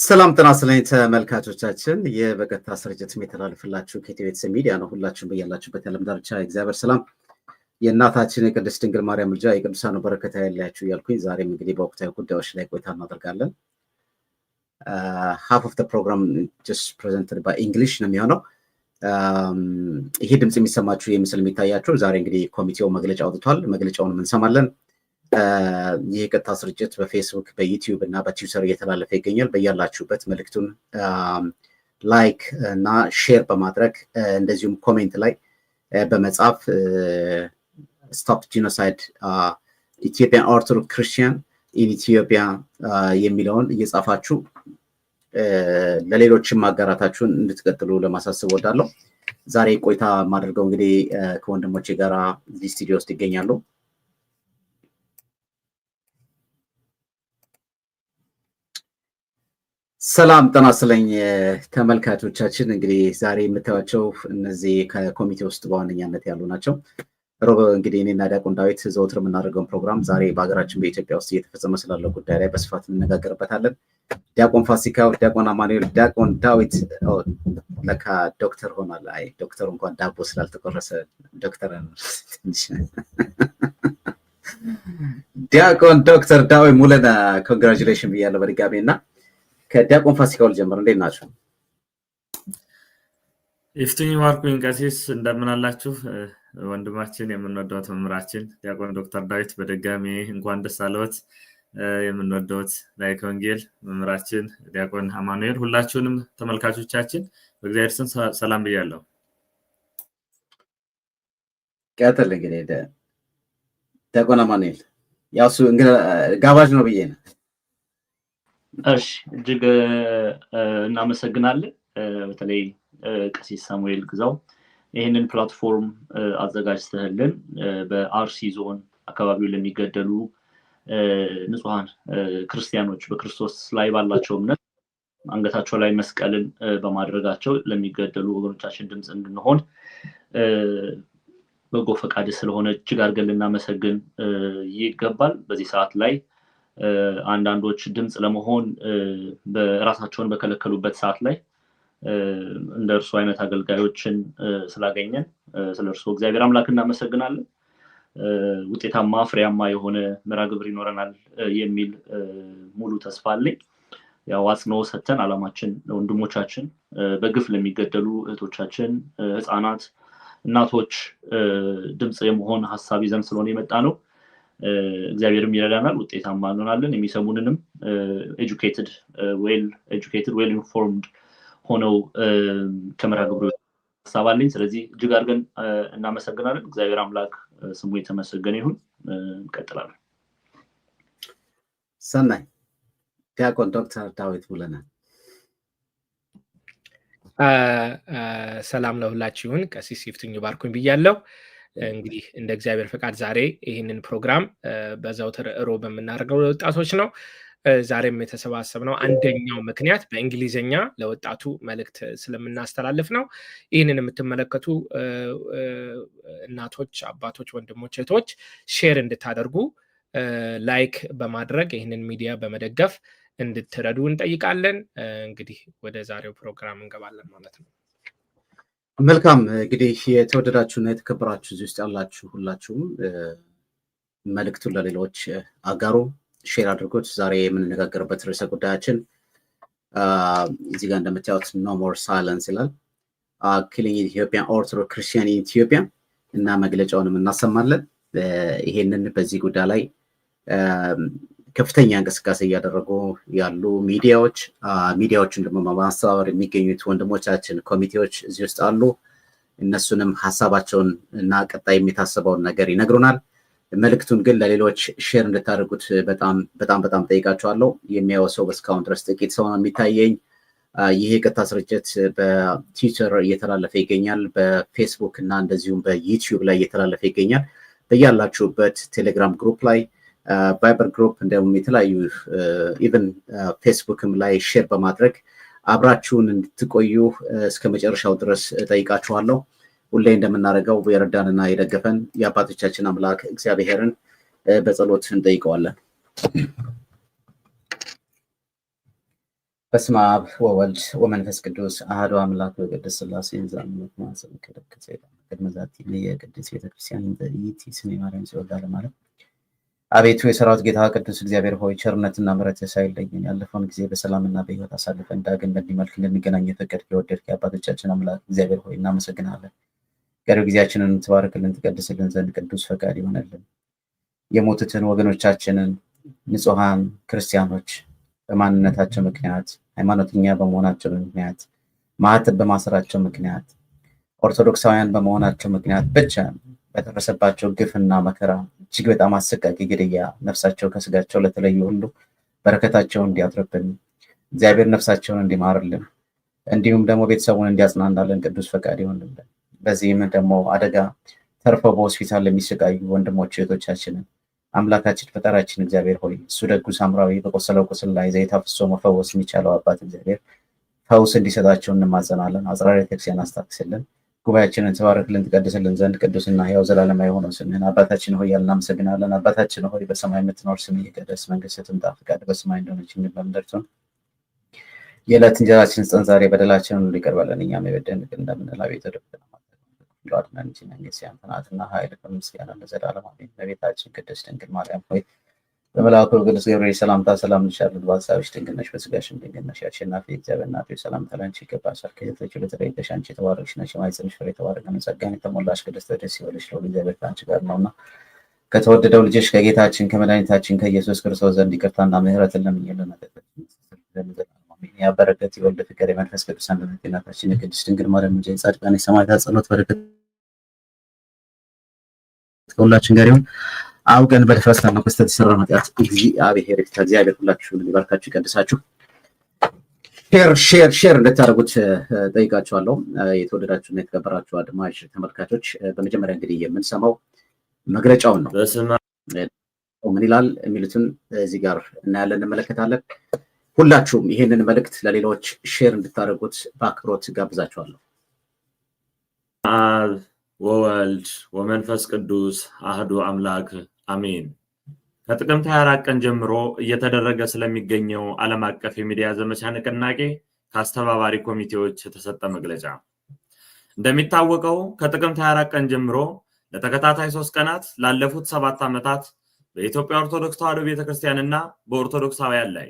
ሰላም ጤና ይስጥልኝ ተመልካቾቻችን የበቀጥታ ስርጭት የሚተላለፍላችሁ ከኢትዮጵያ ሚዲያ ነው። ሁላችሁም በያላችሁበት የዓለም ዳርቻ እግዚአብሔር ሰላም የእናታችን የቅድስት ድንግል ማርያም ልጅ የቅዱሳኑ በረከት ያላችሁ እያልኩኝ ዛሬም እንግዲህ በወቅታዊ ጉዳዮች ላይ ቆይታ እናደርጋለን። half of the program just presented by English ነው የሚሆነው። ይሄ ድምጽ የሚሰማችሁ የምስል የሚታያችሁ ዛሬ እንግዲህ ኮሚቴው መግለጫ አውጥቷል። መግለጫውን እንሰማለን። ይህ ቀጥታ ስርጭት በፌስቡክ በዩቲዩብ እና በትዊተር እየተላለፈ ይገኛል። በያላችሁበት መልእክቱን ላይክ እና ሼር በማድረግ እንደዚሁም ኮሜንት ላይ በመጻፍ ስቶፕ ጂኖሳይድ ኢትዮጵያን ኦርቶዶክስ ክርስቲያን ኢን ኢትዮጵያ የሚለውን እየጻፋችሁ ለሌሎችም ማጋራታችሁን እንድትቀጥሉ ለማሳሰብ ወዳለሁ። ዛሬ ቆይታ ማድረገው እንግዲህ ከወንድሞቼ ጋር እዚህ ስቱዲዮ ውስጥ ይገኛሉ። ሰላም ጤና ይስጥልኝ ተመልካቾቻችን። እንግዲህ ዛሬ የምታዩቸው እነዚህ ከኮሚቴ ውስጥ በዋነኛነት ያሉ ናቸው። ሮብ እንግዲህ እኔና ዲያቆን ዳዊት ዘወትር የምናደርገውን ፕሮግራም ዛሬ በሀገራችን በኢትዮጵያ ውስጥ እየተፈጸመ ስላለው ጉዳይ ላይ በስፋት እንነጋገርበታለን። ዲያቆን ፋሲካው፣ ዲያቆን አማኑኤል፣ ዲያቆን ዳዊት ለካ ዶክተር ሆኗል። አይ ዶክተር እንኳን ዳቦ ስላልተቆረሰ ዶክተር ትንሽ ዲያቆን ዶክተር ዳዊት ሙለና ኮንግራቹሌሽን ብያለሁ በድጋሚ እና ከዲያቆን ፋሲካው ልጀምር። እንዴት ናችሁ? ይፍቱኝ ማርኩኝ ቀሲስ እንደምን አላችሁ? ወንድማችን የምንወደው መምህራችን ዲያቆን ዶክተር ዳዊት በድጋሚ እንኳን ደስ አለዎት። የምንወደውት ላይክ ወንጌል መምህራችን ዲያቆን አማኑኤል፣ ሁላችሁንም ተመልካቾቻችን በእግዚአብሔር ስም ሰላም ብያለሁ። ቀጥል እንግዲህ ዲያቆን አማኑኤል ያው እንግዲህ ጋባዥ ነው ብዬ ነው። እሺ እጅግ እናመሰግናለን። በተለይ ቀሲስ ሳሙኤል ግዛው ይህንን ፕላትፎርም አዘጋጅተህልን በአርሲ ዞን አካባቢው ለሚገደሉ ንጹሃን ክርስቲያኖች በክርስቶስ ላይ ባላቸው እምነት አንገታቸው ላይ መስቀልን በማድረጋቸው ለሚገደሉ ወገኖቻችን ድምጽ እንድንሆን በጎ ፈቃድ ስለሆነ እጅግ አድርገን ልናመሰግን ይገባል። በዚህ ሰዓት ላይ አንዳንዶች ድምጽ ለመሆን በራሳቸውን በከለከሉበት ሰዓት ላይ እንደርሱ አይነት አገልጋዮችን ስላገኘን ስለርሱ እግዚአብሔር አምላክ እናመሰግናለን። ውጤታማ ፍሬያማ የሆነ መርሃ ግብር ይኖረናል የሚል ሙሉ ተስፋ አለኝ። ያው አጽንኦ ሰጥተን ዓላማችን ወንድሞቻችን በግፍ ለሚገደሉ እህቶቻችን፣ ህፃናት፣ እናቶች ድምጽ የመሆን ሐሳብ ይዘን ስለሆነ የመጣ ነው። እግዚአብሔርም ይረዳናል፣ ውጤታማ እንሆናለን። የሚሰሙንንም ኤጁኬትድ ዌል ኢንፎርምድ ሆነው ከመርሃ ግብሩ ሐሳብ አለኝ። ስለዚህ እጅግ አድርገን እናመሰግናለን። እግዚአብሔር አምላክ ስሙ የተመሰገነ ይሁን። እንቀጥላለን። ሰናይ ዲያቆን ዶክተር ዳዊት ሙለና። ሰላም ለሁላችሁ ይሁን። ቀሲስ ይፍቱኝ ባርኩኝ ብያለሁ። እንግዲህ እንደ እግዚአብሔር ፈቃድ ዛሬ ይህንን ፕሮግራም በዘውትር ሮብ በምናደርገው ለወጣቶች ነው። ዛሬም የተሰባሰብነው አንደኛው ምክንያት በእንግሊዝኛ ለወጣቱ መልእክት ስለምናስተላልፍ ነው። ይህንን የምትመለከቱ እናቶች፣ አባቶች፣ ወንድሞች፣ እህቶች ሼር እንድታደርጉ ላይክ በማድረግ ይህንን ሚዲያ በመደገፍ እንድትረዱ እንጠይቃለን። እንግዲህ ወደ ዛሬው ፕሮግራም እንገባለን ማለት ነው። መልካም እንግዲህ የተወደዳችሁና የተከበራችሁ እዚህ ውስጥ ያላችሁ ሁላችሁም መልእክቱን ለሌሎች አጋሩ፣ ሼር አድርጉት። ዛሬ የምንነጋገርበት ርዕሰ ጉዳያችን እዚህ ጋር እንደምታዩት ኖ ሞር ሳይለንስ ይላል። ኪሊንግ ኢትዮጵያን ኦርቶዶክስ ክርስቲያን ኢን ኢትዮጵያ እና መግለጫውንም እናሰማለን። ይሄንን በዚህ ጉዳይ ላይ ከፍተኛ እንቅስቃሴ እያደረጉ ያሉ ሚዲያዎችን ደግሞ በማስተባበር የሚገኙት ወንድሞቻችን ኮሚቴዎች እዚህ ውስጥ አሉ። እነሱንም ሀሳባቸውን እና ቀጣይ የሚታሰበውን ነገር ይነግሩናል። መልእክቱን ግን ለሌሎች ሼር እንድታደርጉት በጣም ጠይቃቸዋለሁ። የሚያየው ሰው እስካሁን ድረስ ጥቂት ሰው ነው የሚታየኝ። ይህ ቀጥታ ስርጭት በትዊተር እየተላለፈ ይገኛል፣ በፌስቡክ እና እንደዚሁም በዩቲዩብ ላይ እየተላለፈ ይገኛል። በያላችሁበት ቴሌግራም ግሩፕ ላይ ቫይበር ግሩፕ እንደውም የተለያዩ ኢቨን ፌስቡክም ላይ ሼር በማድረግ አብራችሁን እንድትቆዩ እስከ መጨረሻው ድረስ ጠይቃችኋለሁ። ሁሌ እንደምናደርገው የረዳንና የደገፈን የአባቶቻችን አምላክ እግዚአብሔርን በጸሎት እንጠይቀዋለን። በስመ አብ ወወልድ ወመንፈስ ቅዱስ አሐዱ አምላክ በቅድስት ሥላሴ ዘአምልኮ ማሰብ ከደከሰይታ ከመዛቲ የቅድስት ቤተክርስቲያን እንተይት ስኔ ማርያም ሲወዳ ለማለት አቤቱ የሰራዊት ጌታ ቅዱስ እግዚአብሔር ሆይ ቸርነትና ምሕረት ሳይለየን ያለፈውን ጊዜ በሰላምና በሕይወት አሳልፈን ዳግም በሚመልክ እንድንገናኝ ፈቀድክ የወደድክ የአባቶቻችን አምላክ እግዚአብሔር ሆይ እናመሰግናለን። ቀሪው ጊዜያችንን ትባርክልን ትቀድስልን ዘንድ ቅዱስ ፈቃድ ይሆነልን። የሞቱትን ወገኖቻችንን ንጹሃን ክርስቲያኖች በማንነታቸው ምክንያት ሃይማኖተኛ በመሆናቸው ምክንያት ማህተብ በማሰራቸው ምክንያት ኦርቶዶክሳውያን በመሆናቸው ምክንያት ብቻ በተፈሰባቸው ግፍና መከራ እጅግ በጣም አሰቃቂ ግድያ ነፍሳቸው ከስጋቸው ለተለዩ ሁሉ በረከታቸውን እንዲያትርብን እግዚአብሔር ነፍሳቸውን እንዲማርልን እንዲሁም ደግሞ ቤተሰቡን እንዲያጽናናልን ቅዱስ ፈቃድ ይሆንልን። በዚህም ደግሞ አደጋ ተርፈው በሆስፒታል ለሚሰቃዩ ወንድሞች እህቶቻችንን አምላካችን ፈጣሪያችን እግዚአብሔር ሆይ እሱ ደጉ ሳምራዊ በቆሰለው ቁስል ላይ ዘይት አፍስሶ መፈወስ የሚቻለው አባት እግዚአብሔር ፈውስ እንዲሰጣቸው እንማጸናለን። አጽራረ ቤተክርስቲያን አስታክስልን፣ ጉባኤያችንን ትባርክልን ትቀድስልን ዘንድ ቅዱስና ሕያው ዘላለማዊ የሆነው ስምህን አባታችን ሆይ ያልን እናመሰግናለን። አባታችን ሆይ በሰማይ የምትኖር ስምህ ይቀደስ፣ መንግስትህ ትምጣ፣ ፈቃድህ በሰማይ እንደሆነች እንዲሁም በምድር ትሁን። የዕለት እንጀራችንን ስጠን ዛሬ፣ በደላችንን ሁሉ ይቅር በለን እኛም የበደሉንን እንደምንል፣ አቤቱ ወደ ፈተና አታግባን እንጂ መንግስት ያንተ ናትና ኃይል ከምስጋና ለዘላለም አሜን። እመቤታችን ቅድስት ድንግል ማርያም ሆይ በመልአኩ ቅዱስ ገብርኤል ሰላምታ ሰላም እንልሻለን። በሐሳብሽ ድንግል ነሽ፣ በሥጋሽም ድንግል ነሽ። አሸናፊ እግዚአብሔር እናት ሆይ ሰላምታ ላንቺ ይገባሻል። ከሴቶች ሁሉ ተለይተሽ አንቺ የተባረክሽ ነሽ፣ የማኅፀንሽ ፍሬ የተባረከ ነው። ጸጋን የተሞላሽ ቅድስት ደስ ይበልሽ፣ ልዑል እግዚአብሔር ከአንቺ ጋር ነውና ከተወደደው ልጅሽ ከጌታችን ከመድኃኒታችን ከኢየሱስ ክርስቶስ ዘንድ ይቅርታና ምሕረትን ለምኝልን ያበረከት የወልድ ፍቅር የመንፈስ ቅዱስ አንድነት የእናታችን የቅድስት ድንግል ማርያም ልጅ ጻድቃን የሰማዕታት ጸሎት በረከት ከሁላችን ጋር ይሁን። አውቀን በድፍረትና በስተት የሰራነው ኃጢአት እግዚአብሔር ሁላችሁን ይባርካችሁ ይቀድሳችሁ። ሼር እንድታደርጉት ጠይቃችኋለሁ። የተወደዳችሁና የተከበራችሁ አድማጭ ተመልካቾች በመጀመሪያ እንግዲህ የምንሰማው መግለጫውን ነው። ምን ይላል የሚሉትን እዚህ ጋር እናያለን እንመለከታለን። ሁላችሁም ይሄንን መልእክት ለሌሎች ሼር እንድታደርጉት በአክብሮት ጋብዛችኋለሁ። አብ ወወልድ ወመንፈስ ቅዱስ አህዱ አምላክ አሜን። ከጥቅምት 24 ቀን ጀምሮ እየተደረገ ስለሚገኘው ዓለም አቀፍ የሚዲያ ዘመቻ ንቅናቄ ከአስተባባሪ ኮሚቴዎች የተሰጠ መግለጫ። እንደሚታወቀው ከጥቅምት 24 ቀን ጀምሮ ለተከታታይ 3 ቀናት ላለፉት 7 ዓመታት በኢትዮጵያ ኦርቶዶክስ ተዋሕዶ ቤተክርስቲያንና በኦርቶዶክሳውያን ላይ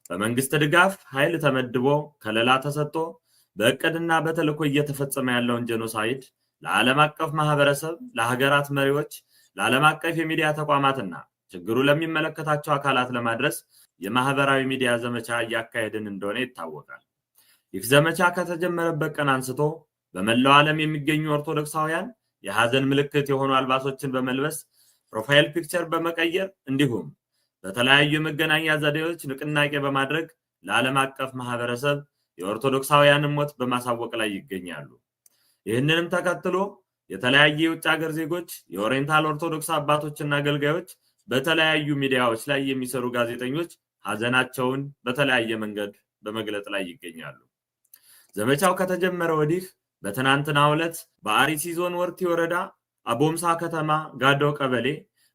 በመንግስት ድጋፍ ኃይል ተመድቦ ከለላ ተሰጥቶ በእቅድና በተልዕኮ እየተፈጸመ ያለውን ጄኖሳይድ ለዓለም አቀፍ ማህበረሰብ፣ ለሀገራት መሪዎች፣ ለዓለም አቀፍ የሚዲያ ተቋማትና ችግሩ ለሚመለከታቸው አካላት ለማድረስ የማህበራዊ ሚዲያ ዘመቻ እያካሄድን እንደሆነ ይታወቃል። ይህ ዘመቻ ከተጀመረበት ቀን አንስቶ በመላው ዓለም የሚገኙ ኦርቶዶክሳውያን የሐዘን ምልክት የሆኑ አልባሶችን በመልበስ ፕሮፋይል ፒክቸር በመቀየር እንዲሁም በተለያዩ መገናኛ ዘዴዎች ንቅናቄ በማድረግ ለዓለም አቀፍ ማህበረሰብ የኦርቶዶክሳውያንን ሞት በማሳወቅ ላይ ይገኛሉ። ይህንንም ተከትሎ የተለያዩ የውጭ ሀገር ዜጎች፣ የኦሪየንታል ኦርቶዶክስ አባቶችና አገልጋዮች፣ በተለያዩ ሚዲያዎች ላይ የሚሰሩ ጋዜጠኞች ሐዘናቸውን በተለያየ መንገድ በመግለጽ ላይ ይገኛሉ። ዘመቻው ከተጀመረ ወዲህ በትናንትናው ዕለት በአርሲ ዞን ወርቲ ወረዳ አቦምሳ ከተማ ጋዶ ቀበሌ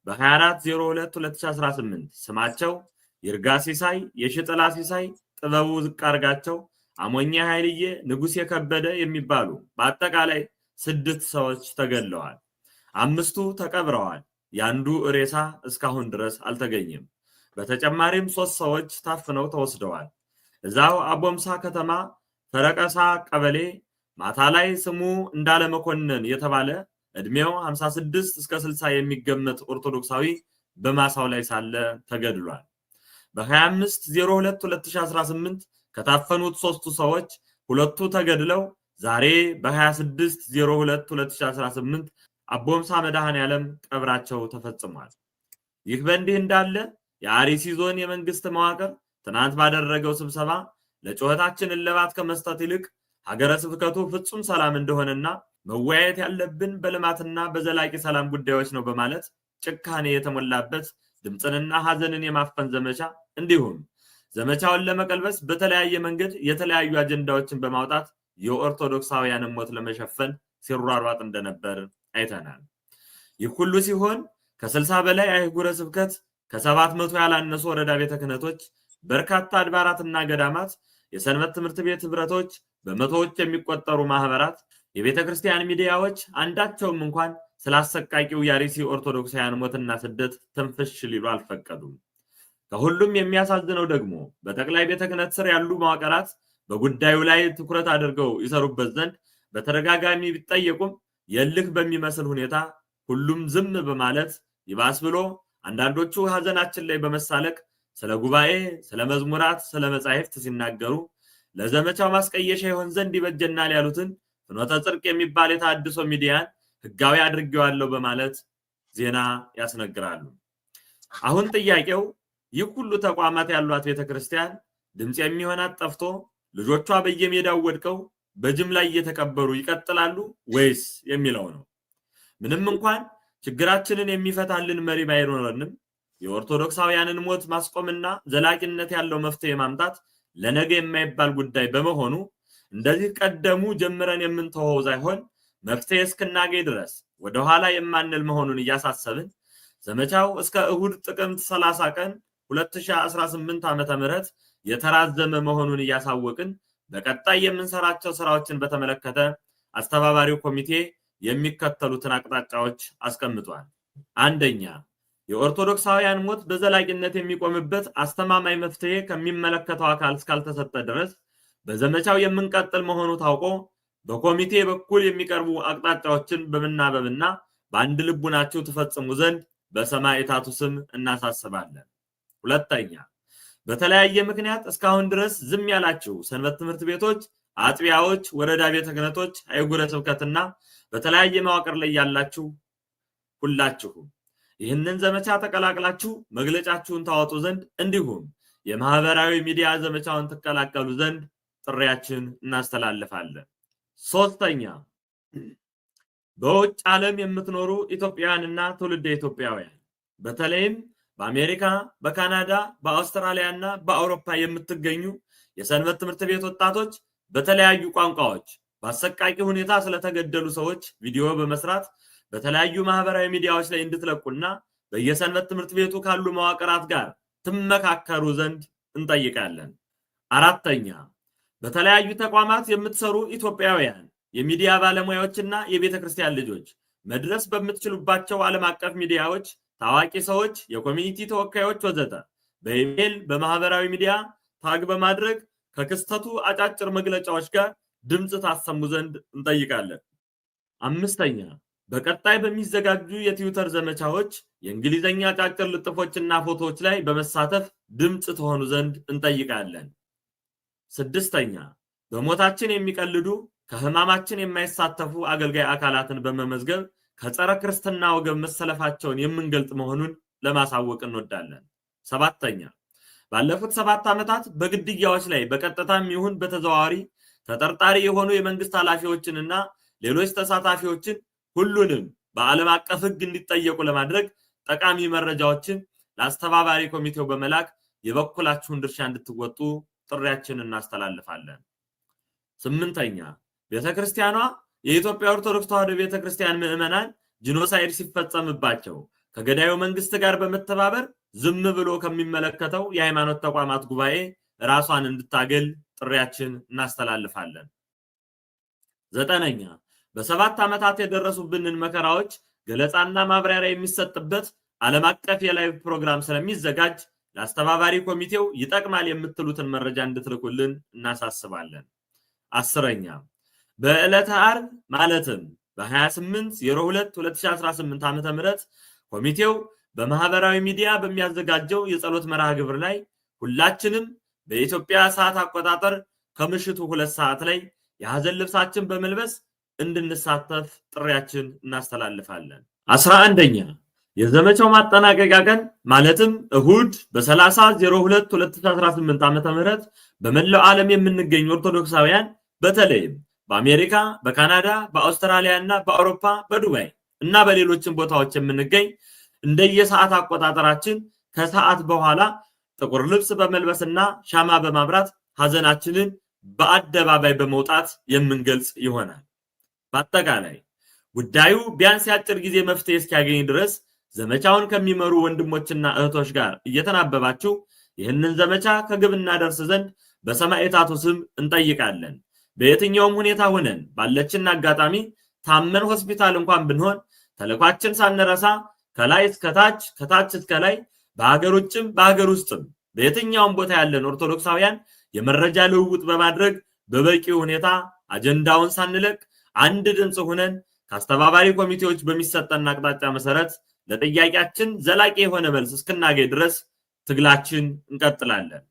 በ24/02/2018 ስማቸው ይርጋ ሲሳይ፣ የሽጥላ ሲሳይ፣ ጥበቡ ዝቃርጋቸው፣ አሞኛ ኃይልዬ፣ ንጉስ የከበደ የሚባሉ በአጠቃላይ 6 ሰዎች ተገለዋል። 5ቱ ተቀብረዋል። ያንዱ ሬሳ እስካሁን ድረስ አልተገኘም። በተጨማሪም 3 ሰዎች ታፍነው ተወስደዋል። እዛው አቦምሳ ከተማ ፈረቀሳ ቀበሌ ማታ ላይ ስሙ እንዳለ መኮንን የተባለ እድሜው 56 እስከ 60 የሚገመት ኦርቶዶክሳዊ በማሳው ላይ ሳለ ተገድሏል። በ25/02/2018 ከታፈኑት 3ቱ ሰዎች 2ቱ ተገድለው ዛሬ በ26/02/2018 አቦምሳ መድኃኔዓለም ቀብራቸው ተፈጽሟል። ይህ በእንዲህ እንዳለ የአርሲ ዞን የመንግስት መዋቅር ትናንት ባደረገው ስብሰባ ለጩኸታችን እልባት ከመስጠት ይልቅ ሀገረ ስብከቱ ፍጹም ሰላም እንደሆነና መወያየት ያለብን በልማትና በዘላቂ ሰላም ጉዳዮች ነው በማለት ጭካኔ የተሞላበት ድምጽንና ሐዘንን የማፈን ዘመቻ እንዲሁም ዘመቻውን ለመቀልበስ በተለያየ መንገድ የተለያዩ አጀንዳዎችን በማውጣት የኦርቶዶክሳውያንን ሞት ለመሸፈን ሲሯሯጥ እንደነበር አይተናል። ይህ ሁሉ ሲሆን ከ60 በላይ አህጉረ ስብከት ከ700 ያላነሱ ወረዳ ቤተ ክህነቶች በርካታ አድባራትና ገዳማት የሰንበት ትምህርት ቤት ህብረቶች፣ በመቶዎች የሚቆጠሩ ማህበራት፣ የቤተክርስቲያን ሚዲያዎች አንዳቸውም እንኳን ስላሰቃቂው የአርሲ ኦርቶዶክሳውያን ሞትና ስደት ትንፍሽ ሊሉ አልፈቀዱም። ከሁሉም የሚያሳዝነው ደግሞ በጠቅላይ ቤተ ክህነት ስር ያሉ መዋቅራት በጉዳዩ ላይ ትኩረት አድርገው ይሰሩበት ዘንድ በተደጋጋሚ ቢጠየቁም የልክ በሚመስል ሁኔታ ሁሉም ዝም በማለት ይባስ ብሎ አንዳንዶቹ ሐዘናችን ላይ በመሳለቅ ስለ ጉባኤ፣ ስለ መዝሙራት፣ ስለ መጻሕፍት ሲናገሩ ለዘመቻው ማስቀየሻ ይሆን ዘንድ ይበጀናል ያሉትን ፍኖተ ጽድቅ የሚባል የታድሶ ሚዲያን ህጋዊ አድርጌዋለሁ በማለት ዜና ያስነግራሉ። አሁን ጥያቄው ይህ ሁሉ ተቋማት ያሏት ቤተክርስቲያን ድምጽ የሚሆናት ጠፍቶ ልጆቿ በየሜዳው ወድቀው በጅምላ እየተቀበሩ ይቀጥላሉ ወይስ የሚለው ነው። ምንም እንኳን ችግራችንን የሚፈታልን መሪ ባይኖረንም የኦርቶዶክሳውያንን ሞት ማስቆምና ዘላቂነት ያለው መፍትሄ ማምጣት ለነገ የማይባል ጉዳይ በመሆኑ እንደዚህ ቀደሙ ጀምረን የምንተወው ሳይሆን መፍትሄ እስክናገኝ ድረስ ወደ ኋላ የማንል መሆኑን እያሳሰብን ዘመቻው እስከ እሁድ ጥቅምት 30 ቀን 2018 ዓ.ም የተራዘመ መሆኑን እያሳወቅን በቀጣይ የምንሰራቸው ስራዎችን በተመለከተ አስተባባሪው ኮሚቴ የሚከተሉትን አቅጣጫዎች አስቀምጧል። አንደኛ፣ የኦርቶዶክሳውያን ሞት በዘላቂነት የሚቆምበት አስተማማኝ መፍትሄ ከሚመለከተው አካል እስካልተሰጠ ድረስ በዘመቻው የምንቀጥል መሆኑ ታውቆ በኮሚቴ በኩል የሚቀርቡ አቅጣጫዎችን በመናበብና በአንድ ልቡናችሁ ተፈጽሙ ዘንድ በሰማዕታቱ ስም እናሳስባለን። ሁለተኛ፣ በተለያየ ምክንያት እስካሁን ድረስ ዝም ያላችሁ ሰንበት ትምህርት ቤቶች፣ አጥቢያዎች፣ ወረዳ ቤተ ክህነቶች፣ አይጉረ ስብከትና በተለያየ መዋቅር ላይ ያላችሁ ሁላችሁ ይህንን ዘመቻ ተቀላቅላችሁ መግለጫችሁን ታወጡ ዘንድ እንዲሁም የማህበራዊ ሚዲያ ዘመቻውን ተቀላቀሉ ዘንድ ጥሪያችን እናስተላልፋለን። ሶስተኛ፣ በውጭ ዓለም የምትኖሩ ኢትዮጵያውያንና ትውልደ ኢትዮጵያውያን በተለይም በአሜሪካ፣ በካናዳ፣ በአውስትራሊያና በአውሮፓ የምትገኙ የሰንበት ትምህርት ቤት ወጣቶች በተለያዩ ቋንቋዎች በአሰቃቂ ሁኔታ ስለተገደሉ ሰዎች ቪዲዮ በመስራት በተለያዩ ማህበራዊ ሚዲያዎች ላይ እንድትለቁና በየሰንበት ትምህርት ቤቱ ካሉ መዋቅራት ጋር ትመካከሩ ዘንድ እንጠይቃለን። አራተኛ፣ በተለያዩ ተቋማት የምትሰሩ ኢትዮጵያውያን የሚዲያ ባለሙያዎችና የቤተክርስቲያን ልጆች መድረስ በምትችሉባቸው ዓለም አቀፍ ሚዲያዎች ታዋቂ ሰዎች፣ የኮሚኒቲ ተወካዮች ወዘተ በኢሜል በማህበራዊ ሚዲያ ታግ በማድረግ ከክስተቱ አጫጭር መግለጫዎች ጋር ድምጽ ታሰሙ ዘንድ እንጠይቃለን። አምስተኛ፣ በቀጣይ በሚዘጋጁ የትዊተር ዘመቻዎች የእንግሊዘኛ አጫጭር ልጥፎችና ፎቶዎች ላይ በመሳተፍ ድምጽ ትሆኑ ዘንድ እንጠይቃለን። ስድስተኛ፣ በሞታችን የሚቀልዱ ከህማማችን የማይሳተፉ አገልጋይ አካላትን በመመዝገብ ከጸረ ክርስትና ወገን መሰለፋቸውን የምንገልጽ መሆኑን ለማሳወቅ እንወዳለን። ሰባተኛ፣ ባለፉት 7 ዓመታት በግድያዎች ላይ በቀጥታም ይሁን በተዘዋዋሪ ተጠርጣሪ የሆኑ የመንግስት ኃላፊዎችንና ሌሎች ተሳታፊዎችን ሁሉንም በዓለም አቀፍ ህግ እንዲጠየቁ ለማድረግ ጠቃሚ መረጃዎችን ለአስተባባሪ ኮሚቴው በመላክ የበኩላችሁን ድርሻ እንድትወጡ ጥሪያችንን እናስተላልፋለን። ስምንተኛ፣ ቤተክርስቲያኗ የኢትዮጵያ ኦርቶዶክስ ተዋሕዶ ቤተክርስቲያን ምዕመናን ጂኖሳይድ ሲፈጸምባቸው ከገዳዩ መንግስት ጋር በመተባበር ዝም ብሎ ከሚመለከተው የሃይማኖት ተቋማት ጉባኤ ራሷን እንድታገል ጥሪያችን እናስተላልፋለን። ዘጠነኛ፣ በ7 ዓመታት የደረሱብንን መከራዎች ገለጻና ማብራሪያ የሚሰጥበት ዓለም አቀፍ የላይቭ ፕሮግራም ስለሚዘጋጅ ለአስተባባሪ ኮሚቴው ይጠቅማል የምትሉትን መረጃ እንድትልኩልን እናሳስባለን። አስረኛ፣ በዕለተ ዓርብ ማለትም በ28/02/2018 ዓ.ም ኮሚቴው በማህበራዊ ሚዲያ በሚያዘጋጀው የጸሎት መርሃ ግብር ላይ ሁላችንም በኢትዮጵያ ሰዓት አቆጣጠር ከምሽቱ 2 ሰዓት ላይ የሐዘን ልብሳችን በመልበስ እንድንሳተፍ ጥሪያችን እናስተላልፋለን። 11ኛ፣ የዘመቻው ማጠናቀቂያ ቀን ማለትም እሁድ በ30/02/2018 ዓ.ም በመላው ዓለም የምንገኝ ኦርቶዶክሳውያን በተለይም በአሜሪካ፣ በካናዳ፣ በአውስትራሊያ እና በአውሮፓ፣ በዱባይ እና በሌሎችም ቦታዎች የምንገኝ እንደየሰዓት አቆጣጠራችን ከሰዓት በኋላ ጥቁር ልብስ በመልበስና ሻማ በማብራት ሐዘናችንን በአደባባይ በመውጣት የምንገልጽ ይሆናል። በአጠቃላይ ጉዳዩ ቢያንስ ያጭር ጊዜ መፍትሄ እስኪያገኝ ድረስ ዘመቻውን ከሚመሩ ወንድሞችና እህቶች ጋር እየተናበባችሁ ይህንን ዘመቻ ከግብ እናደርስ ዘንድ በሰማዕታቱ ስም እንጠይቃለን። በየትኛውም ሁኔታ ሆነን ባለችን አጋጣሚ ታመን ሆስፒታል እንኳን ብንሆን ተልኳችን ሳንረሳ ከላይ እስከ ታች ከታች እስከ ላይ በአገር ውጭም በአገር ውስጥም በየትኛውም ቦታ ያለን ኦርቶዶክሳውያን የመረጃ ልውውጥ በማድረግ በበቂ ሁኔታ አጀንዳውን ሳንለቅ አንድ ድምጽ ሆነን ከአስተባባሪ ኮሚቴዎች በሚሰጠን አቅጣጫ መሰረት ለጥያቄያችን ዘላቂ የሆነ መልስ እስክናገኝ ድረስ ትግላችን እንቀጥላለን።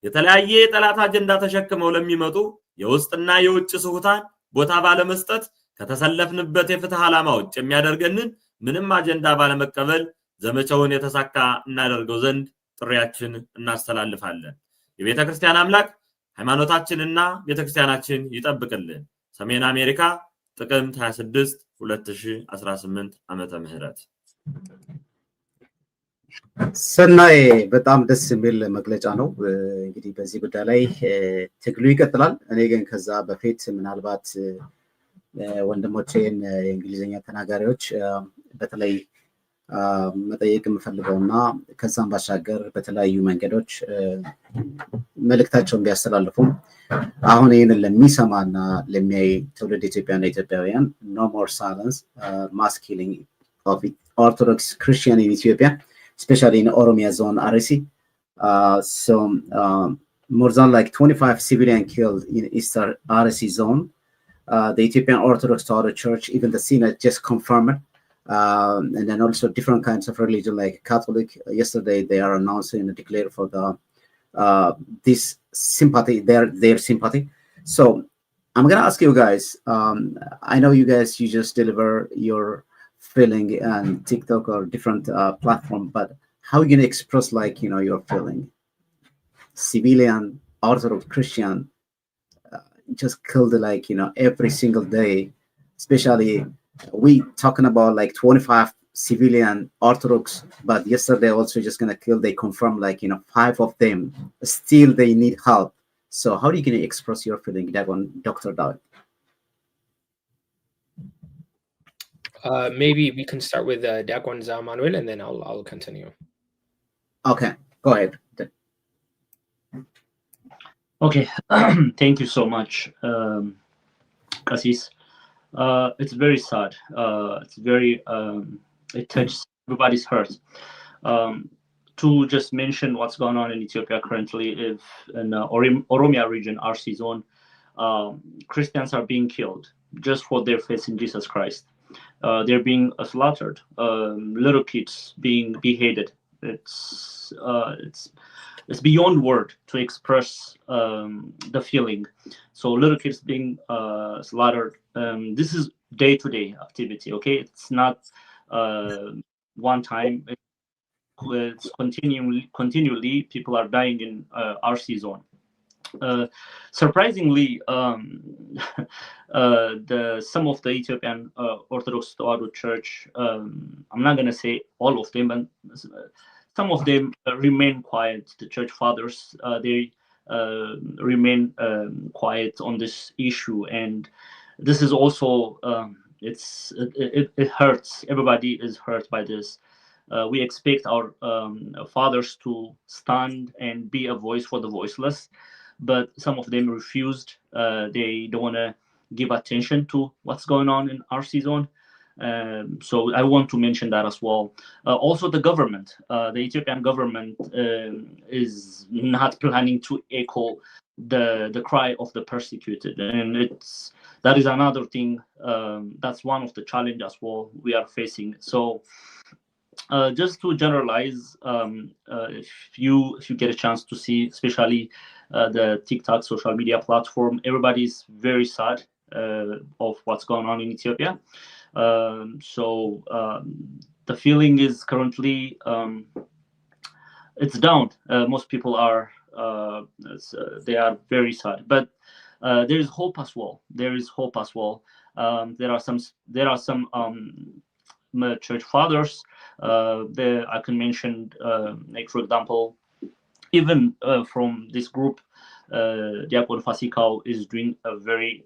የተለያየ የጠላት አጀንዳ ተሸክመው ለሚመጡ የውስጥና የውጭ ስሁታን ቦታ ባለመስጠት ከተሰለፍንበት የፍትህ ዓላማ ውጭ የሚያደርገንን ምንም አጀንዳ ባለመቀበል ዘመቻውን የተሳካ እናደርገው ዘንድ ጥሪያችን እናስተላልፋለን። የቤተክርስቲያን አምላክ ሃይማኖታችንና ቤተክርስቲያናችን ይጠብቅልን። ሰሜን አሜሪካ ጥቅምት 26 2018 ዓመተ ምህረት። ሰናይ በጣም ደስ የሚል መግለጫ ነው። እንግዲህ በዚህ ጉዳይ ላይ ትግሉ ይቀጥላል። እኔ ግን ከዛ በፊት ምናልባት ወንድሞቼን የእንግሊዝኛ ተናጋሪዎች በተለይ መጠየቅ የምፈልገውና ከዛም ባሻገር በተለያዩ መንገዶች መልእክታቸውን ቢያስተላልፉም አሁን ይህንን ለሚሰማና ለሚያይ ትውልድ ኢትዮጵያና ኢትዮጵያውያን no more silence, mass killing of Orthodox Christian in Ethiopia, especially in Oromia zone, Aresi. More than like 25 civilians killed in Eastern Aresi zone. The Ethiopian Orthodox Church, even the Synod just confirmed. And then also different kinds of religion like Catholic. Yesterday they are announcing and declare for the this sympathy, their sympathy. So I'm gonna ask you guys. I know you guys, you just deliver your feeling on TikTok or different platform, but how are you gonna express like your feeling? Civilian Orthodox Christian just killed like every single day, especially. We talking about like 25 civilian Orthodox, but yesterday also just gonna kill. They confirmed like 5 of them. Still they need help. So how are you gonna express your feeling, that one, Dr. David? Maybe we can start with Dagon Zamanuel, and then I'll continue. Okay, go ahead. Okay, thank you so much, Qasis. It's very sad. It's very, it touches everybody's heart. To just mention what's going on in Ethiopia currently, if in Oromia region, RC zone, Christians are being killed just for their faith in Jesus Christ. They're being slaughtered. Little kids being beheaded. It's beyond word to express the feeling. So little kids being slaughtered. This is day-to-day activity. Okay, it's not one time. It's continually people are dying in RC zone. Surprisingly, some of the Ethiopian Orthodox Church, I'm not gonna say all of them, but some of them remain quiet. The church fathers, they remain quiet on this issue, and this is also it hurts. Everybody is hurt by this. We expect our fathers to stand and be a voice for the voiceless, but some of them refused. They don't want to give attention to what's going on in RC zone. So I want to mention that as well. Also, the government, the Ethiopian government, is not planning to echo the cry of the persecuted, and that is another thing. That's one of the challenges as well we are facing. So, just to generalize, if you get a chance to see, especially the TikTok social media platform, everybody is very sad of what's going on in Ethiopia. The feeling is currently it's down. Most people are they are very sad, but there is hope as well. There are some church fathers. I can mention, like for example, even from this group, Diakon Fasikau is doing a very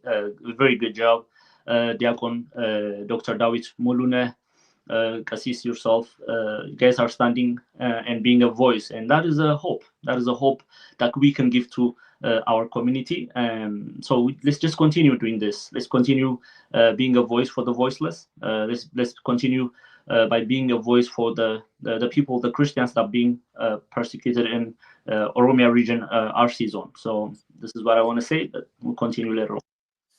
good job. Diakon Dr. David Molune, Qasis yourself, you guys are standing and being a voice, and that is a hope. That is a hope that we can give to our community. So let's just continue doing this. Let's continue being a voice for the voiceless. Let's continue by being a voice for the people, the Christians that are being persecuted in Oromia region, RC zone. So this is what I want to say. But we'll continue later on.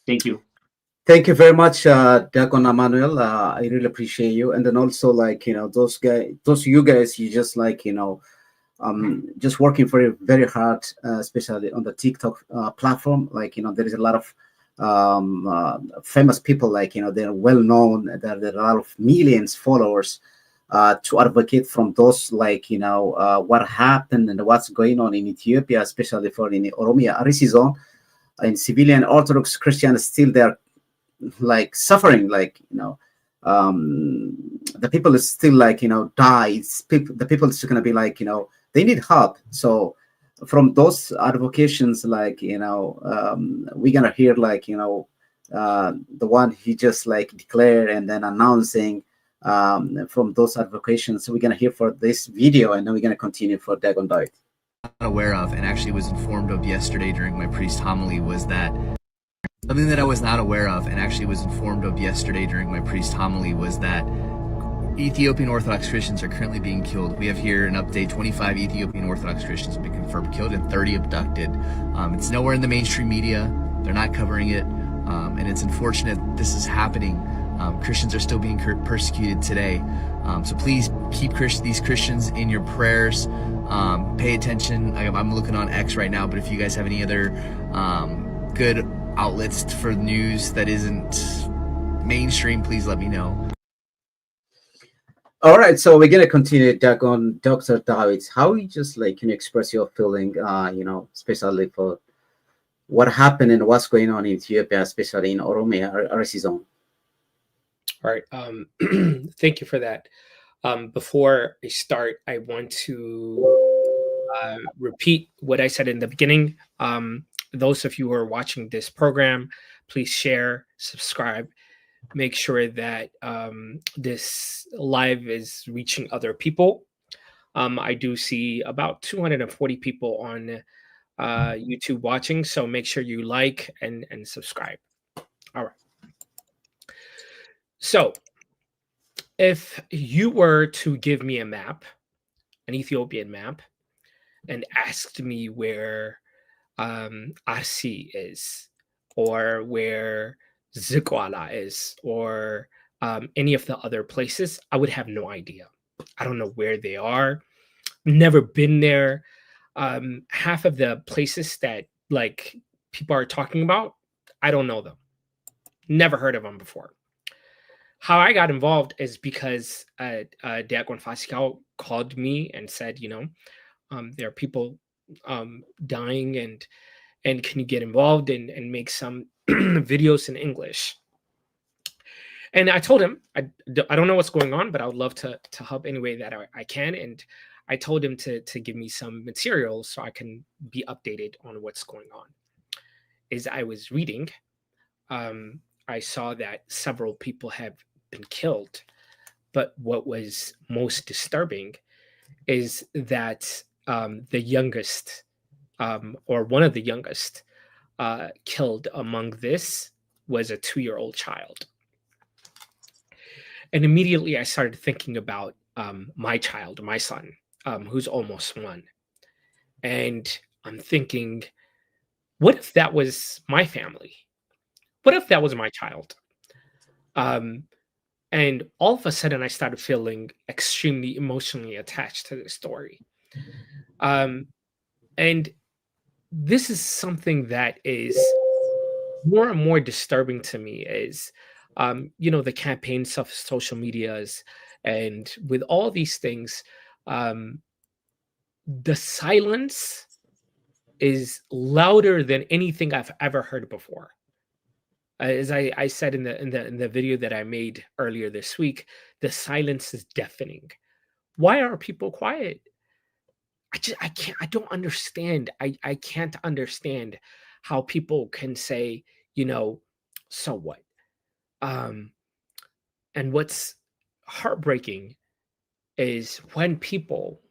Thank you. Thank you very much, Diakon Emmanuel. I really appreciate you. And then also, like, you know, those you guys, you just like, you know, just working very hard, especially on the TikTok platform. Like, you know, there is a lot of famous people, like, you know, they're well known. There are a lot of millions followers to advocate from those, like, you know, what happened and what's going on in Ethiopia, especially for in the Oromia RC zone. And civilian Orthodox Christians still there, like suffering, like, you know, the people is still, like, you know, die. The people is still gonna be like, you know, they need help. So from those advocations, like, you know, we're gonna hear, like, you know, the one he just like declared and then announcing from those advocations. So we're gonna hear for this video, and then we're gonna continue for Dagon David. Aware of and actually was informed of yesterday during my priest homily was that something that I was not aware of and actually was informed of yesterday during my priest homily was that Ethiopian Orthodox Christians are currently being killed. We have here an update: 25 Ethiopian Orthodox Christians have been confirmed killed and 30 abducted. It's nowhere in the mainstream media. They're not covering it, and it's unfortunate this is happening. Christians are still being persecuted today. So please keep these Christians in your prayers. Pay attention. I'm looking on X right now, but if you guys have any other good outlets for news that isn't mainstream, please let me know. All right, so we're gonna continue, Dagon, Dr. David. How you just like can you express your feeling, you know, especially for what happened and what's going on in Ethiopia, especially in Oromia RC zone? All right, thank you for that. Before I start, I want to repeat what I said in the beginning. Those of you who are watching this program, please share, subscribe, make sure that this live is reaching other people. I do see about 240 people on YouTube watching, so make sure you like and subscribe. All right. So if you were to give me a map, an Ethiopian map, and asked me where Arsi is, or where Zikwala is, or any of the other places, I would have no idea. I don't know where they are. Never been there. Half of the places that like people are talking about, I don't know them. Never heard of them before. How I got involved is because Diakon Fasikao called me and said, you know, there are people dying, and can you get involved and make some videos in English? And I told him, I don't know what's going on, but I would love to help any way that I can. And I told him to give me some material so I can be updated on what's going on. As I was reading, I saw that several people have been killed. But what was most disturbing is that the youngest, or one of the youngest, killed among this was a 2-year-old child. And immediately I started thinking about my child, my son, who's almost 1. And I'm thinking, what if that was my family? What if that was my child? And all of a sudden I started feeling extremely emotionally attached to this story. And this is something that is more and more disturbing to me is, you know, the campaigns of social medias, and with all these things, the silence is louder than anything I've ever heard before. As I said in the video that I made earlier this week, the silence is deafening. Why are people quiet? I don't understand. I can't understand how people can say, you know, so what? And what's heartbreaking is when people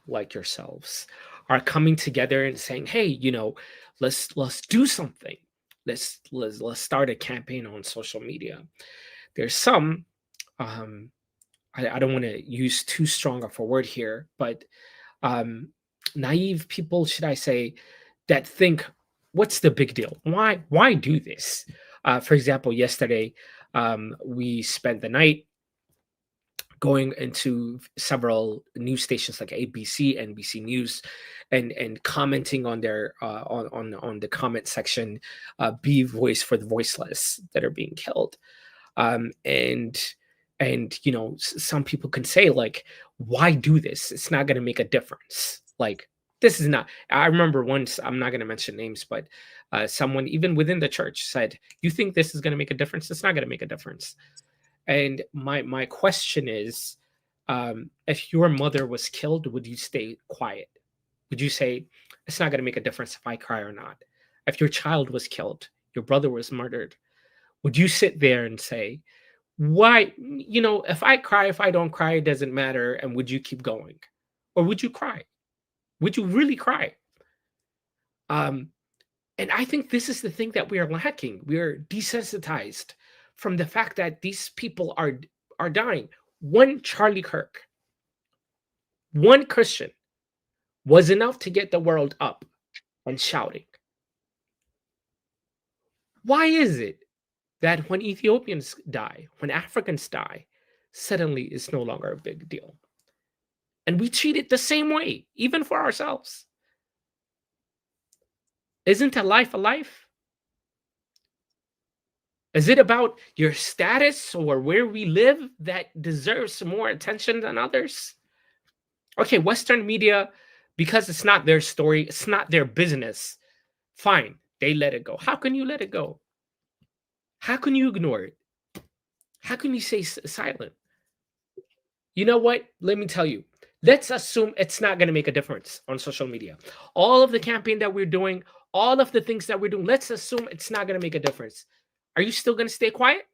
like yourselves are coming together and saying, hey, you know, let's do something. Let's start a campaign on social media. There's some, I don't want to use too strong of a word here, but naive people, should I say, that think, what's the big deal? Why do this? For example, yesterday, we spent the night going into several news stations like ABC, NBC News, and commenting on their on the comment section, be voice for the voiceless that are being killed. And you know, some people can say, like, why do this? It's not going to make a difference. Like, this is not. I remember once, I'm not going to mention names, but someone even within the church said, you think this is going to make a difference? It's not going to make a difference. And my question is, if your mother was killed, would you stay quiet? Would you say, it's not going to make a difference if I cry or not? If your child was killed, your brother was murdered, would you sit there and say, why, you know, if I cry, if I don't cry, it doesn't matter, and would you keep going? Or would you cry? Would you really cry? And I think this is the thing that we are lacking. We are desensitized from the fact that these people are dying. One Charlie Kirk, one Christian, was enough to get the world up and shouting. Why is it that when Ethiopians die, when Africans die, suddenly it's no longer a big deal? And we treat it the same way, even for ourselves. Isn't a life a life? Is it about your status or where we live that deserves more attention than others? Okay, Western media, because it's not their story, it's not their business, fine, they let it go. How can you let it go? How can you ignore it? How can you stay silent? You know what? Let me tell you. Let's assume it's not going to make a difference on social media. All of the campaign that we're doing, all of the things that we're doing, let's assume it's not going to make a difference. Are you still going to stay quiet?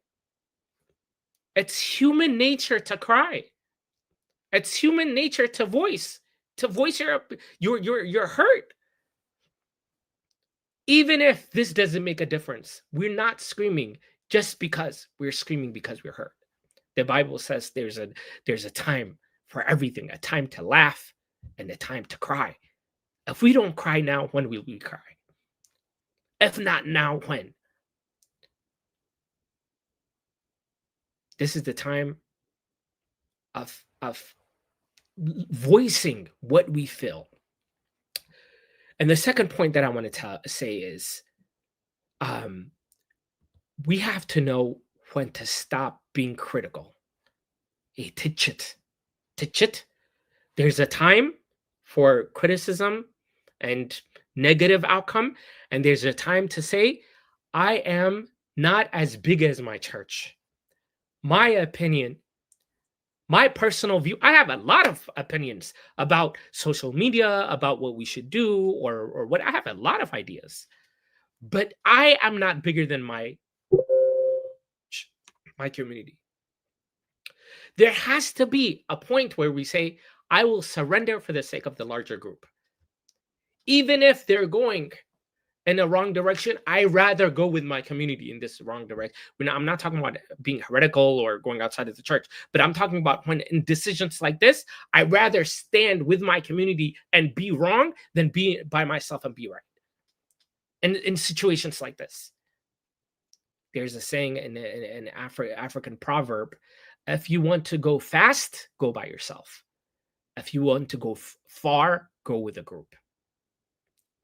It's human nature to cry. It's human nature to voice your hurt. Even if this doesn't make a difference, we're not screaming just because we're screaming because we're hurt. The Bible says there's a time for everything, a time to laugh and a time to cry. If we don't cry now, when will we cry? If not now, when? This is the time of voicing what we feel. And the second point that I want to say is, we have to know when to stop being critical. Tichit. There's a time for criticism and negative outcome, and there's a time to say, I am not as big as my church. My opinion, my personal view, I have a lot of opinions about social media, about what we should do, or what. I have a lot of ideas, but I am not bigger than my community. There has to be a point where we say, I will surrender for the sake of the larger group. Even if they're going in a wrong direction, I rather go with my community in this wrong direction. I'm not talking about being heretical or going outside of the church, but I'm talking about when in decisions like this, I rather stand with my community and be wrong than be by myself and be right. And in situations like this, there's a saying in an African proverb, if you want to go fast, go by yourself. If you want to go far, go with a group.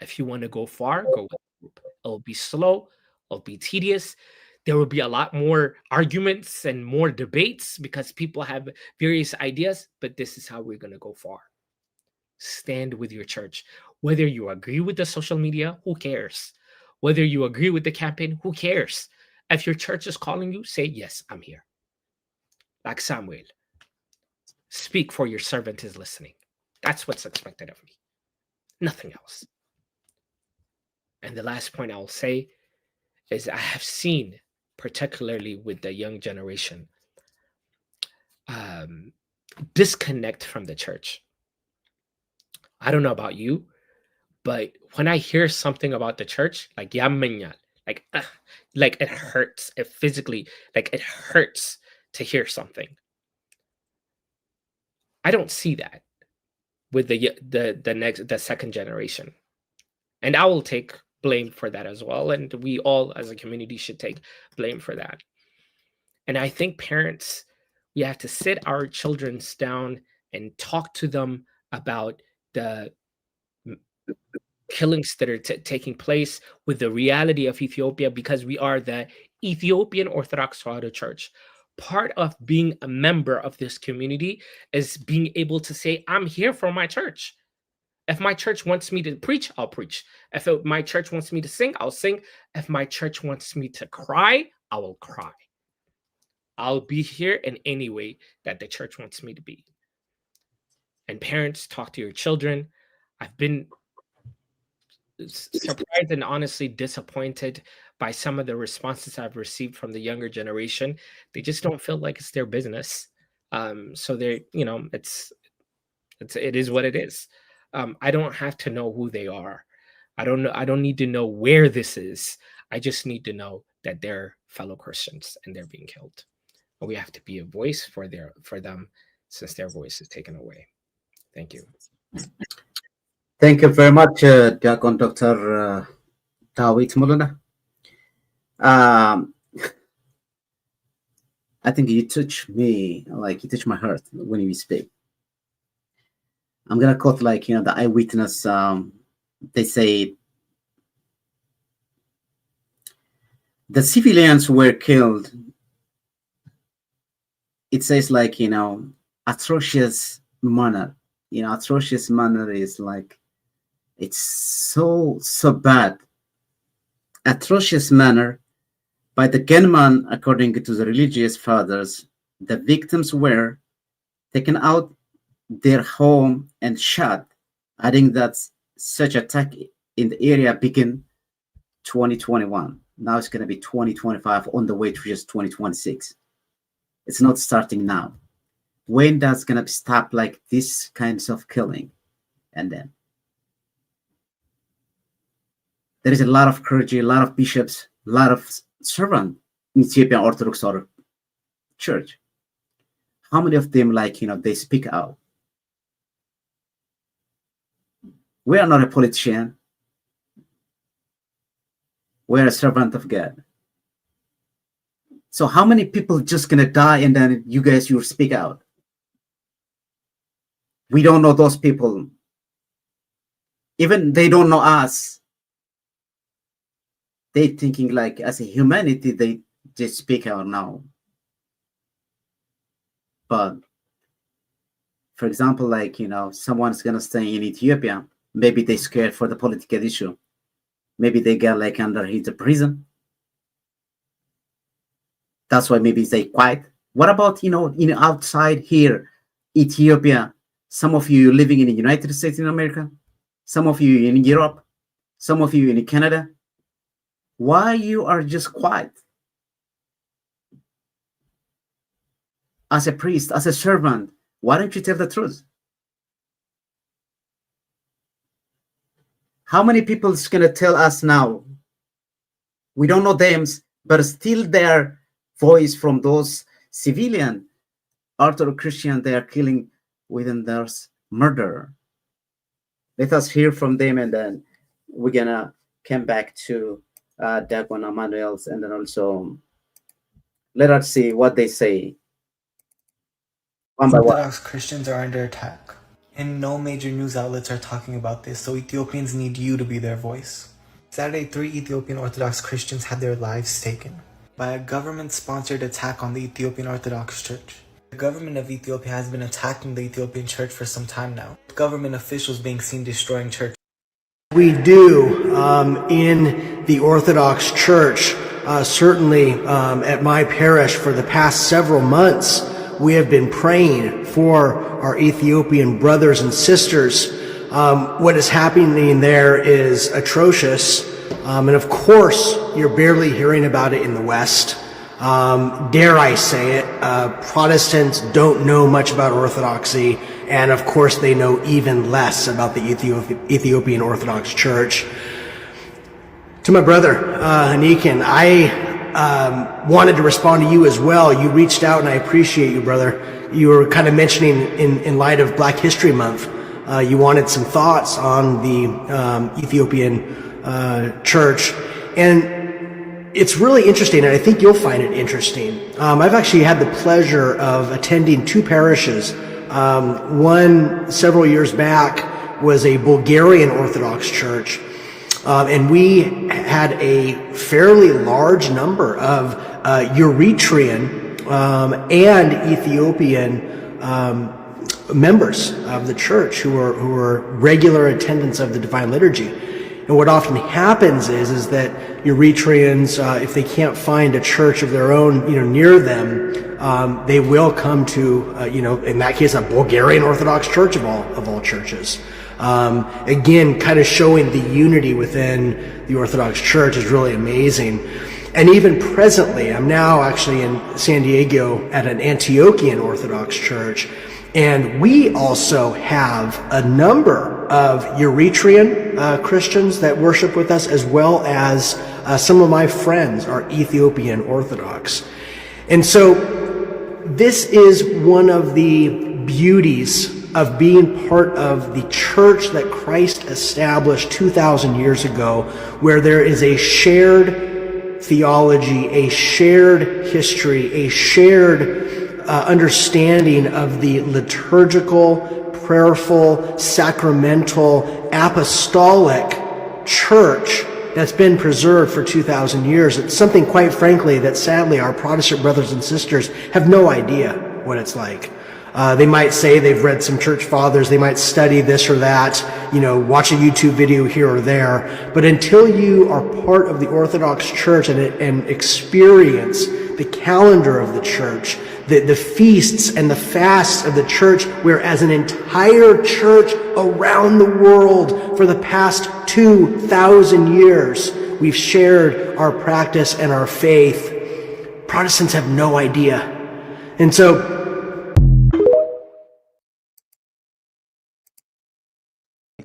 If you want to go far, go with a group. It'll be slow. It'll be tedious. There will be a lot more arguments and more debates because people have various ideas, but this is how we're going to go far. Stand with your church. Whether you agree with the social media, who cares? Whether you agree with the campaign, who cares? If your church is calling you, say, yes, I'm here. Like Samuel. Speak, for your servant is listening. That's what's expected of me. Nothing else. And the last point I'll say is I have seen, particularly with the young generation, disconnect from the church. I don't know about you, But when I hear something about the church, like yamenyal, like it hurts. It physically, like it hurts to hear something. I don't see that with the second generation, and I will take blame for that as well. And we all, as a community, should take blame for that. And I think parents, we have to sit our children down and talk to them about the killings that are taking place with the reality of Ethiopia, because we are the Ethiopian Orthodox Church. Part of being a member of this community is being able to say, I'm here for my church. If my church wants me to preach, I'll preach. If my church wants me to sing, I'll sing. If my church wants me to cry, I will cry. I'll be here in any way that the church wants me to be. And parents, talk to your children. I've been surprised and honestly disappointed by some of the responses I've received from the younger generation. They just don't feel like it's their business. So they're, it is what it is. I don't have to know who they are. I don't need to know where this is. I just need to know that they're fellow Christians and they're being killed. And we have to be a voice for them since their voice is taken away. Thank you. Thank you very much, Diakon Dr. Dawit Muluna. I think you touch me, like you touch my heart when you speak. I'm gonna quote the eyewitness. They say the civilians were killed. It says atrocious manner. Atrocious manner is like, it's so bad. Atrocious manner by the gunman, according to the religious fathers. The victims were taken out their home and shot, adding that such attack in the area began 2021. Now it's going to be 2025, on the way to just 2026. It's not starting now. When that's going to stop, like this kinds of killing? And then there is a lot of clergy, a lot of bishops, a lot of servants in Ethiopian Orthodox Church. How many of them, they speak out? We are not a politician. We're a servant of God. So how many people just gonna die and then you speak out? We don't know those people. Even they don't know us. They thinking as a humanity, they just speak out now. But for example, someone's gonna stay in Ethiopia, maybe they scared for the political issue. Maybe they get under the prison. That's why maybe they quiet. What about, outside here, Ethiopia? Some of you living in the United States in America, some of you in Europe, some of you in Canada. Why you are just quiet? As a priest, as a servant, why don't you tell the truth? How many people is going to tell us now? We don't know them, but still their voice from those civilian Orthodox Christian they are killing within their murder. Let us hear from them, and then we're going to come back to Diakon Emmanuel's, and then also let us see what they say. Orthodox Christians are under attack, and no major news outlets are talking about this, so Ethiopians need you to be their voice. Saturday, 3 Ethiopian Orthodox Christians had their lives taken by a government-sponsored attack on the Ethiopian Orthodox Church. The government of Ethiopia has been attacking the Ethiopian Church for some time now, with government officials being seen destroying churches. We do in the Orthodox Church, certainly at my parish for the past several months, we have been praying for our Ethiopian brothers and sisters. What is happening there is atrocious. And of course, you're barely hearing about it in the West. Dare I say it, Protestants don't know much about Orthodoxy, and of course they know even less about the Ethiopian Orthodox Church. To my brother, Anikin, I wanted to respond to you as well. You reached out, and I appreciate you, brother. You were kind of mentioning in light of Black History Month, you wanted some thoughts on the Ethiopian church. And it's really interesting, and I think you'll find it interesting. I've actually had the pleasure of attending two parishes. One several years back was a Bulgarian Orthodox church, and we had a fairly large number of Eritrean and Ethiopian members of the church who were regular attendants of the Divine Liturgy. And what often happens is that Eritreans, if they can't find a church of their own, near them, they will come to, in that case, a Bulgarian Orthodox church of all churches. Again, kind of showing the unity within the Orthodox Church is really amazing. And even presently, I'm now actually in San Diego at an Antiochian Orthodox church, and we also have a number of Eritrean Christians that worship with us, as well as some of my friends are Ethiopian Orthodox. And so this is one of the beauties of being part of the church that Christ established 2,000 years ago, where there is a shared theology, a shared history, a shared understanding of the liturgical, prayerful, sacramental, apostolic church that's been preserved for 2,000 years. It's something, quite frankly, that sadly our Protestant brothers and sisters have no idea what it's like. They might say they've read some church fathers, they might study this or that, watch a YouTube video here or there, but until you are part of the Orthodox Church and experience the calendar of the church, the feasts and the fasts of the church, where as an entire church around the world for the past 2,000 years, we've shared our practice and our faith, Protestants have no idea. And so,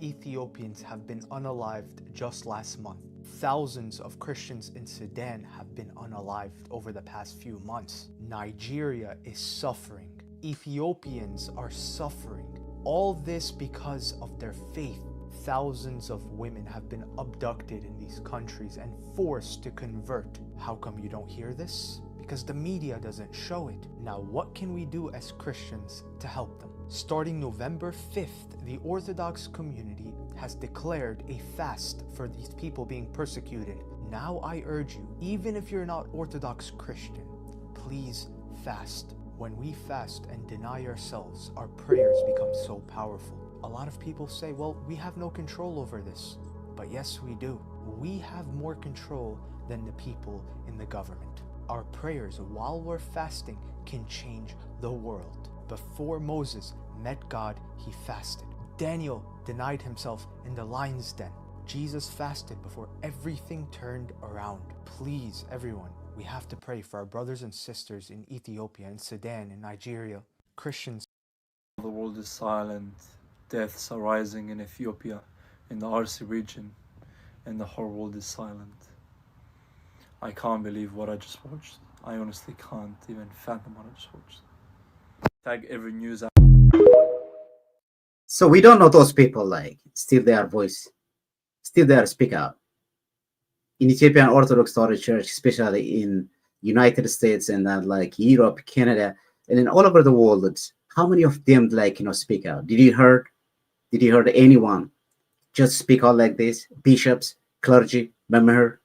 Ethiopians have been unalived just last month. Thousands of Christians in Sudan have been unalived over the past few months. Nigeria is suffering. Ethiopians are suffering. All this because of their faith. Thousands of women have been abducted in these countries and forced to convert. How come you don't hear this? Because the media doesn't show it. Now, what can we do as Christians to help them? Starting November 5th, the Orthodox community has declared a fast for these people being persecuted. Now I urge you, even if you're not Orthodox Christian, please fast. When we fast and deny ourselves, our prayers become so powerful. A lot of people say, well, we have no control over this. But yes, we do. We have more control than the people in the government. Our prayers while we're fasting can change the world. Before Moses met God, he fasted. Daniel denied himself in the lion's den. Jesus fasted before everything turned around. Please, everyone, we have to pray for our brothers and sisters in Ethiopia, in Sudan, in Nigeria. Christians. The world is silent. Deaths are rising in Ethiopia, in the RC region, and the whole world is silent. I can't believe what I just watched. I honestly can't even fathom what I just watched. Tag every news out. So we don't know those people, still their voice, still there speak out. In Ethiopian Orthodox Church, especially in United States and then Europe, Canada, and then all over the world, how many of them speak out? Did you heard anyone just speak out like this? Bishops, clergy, member.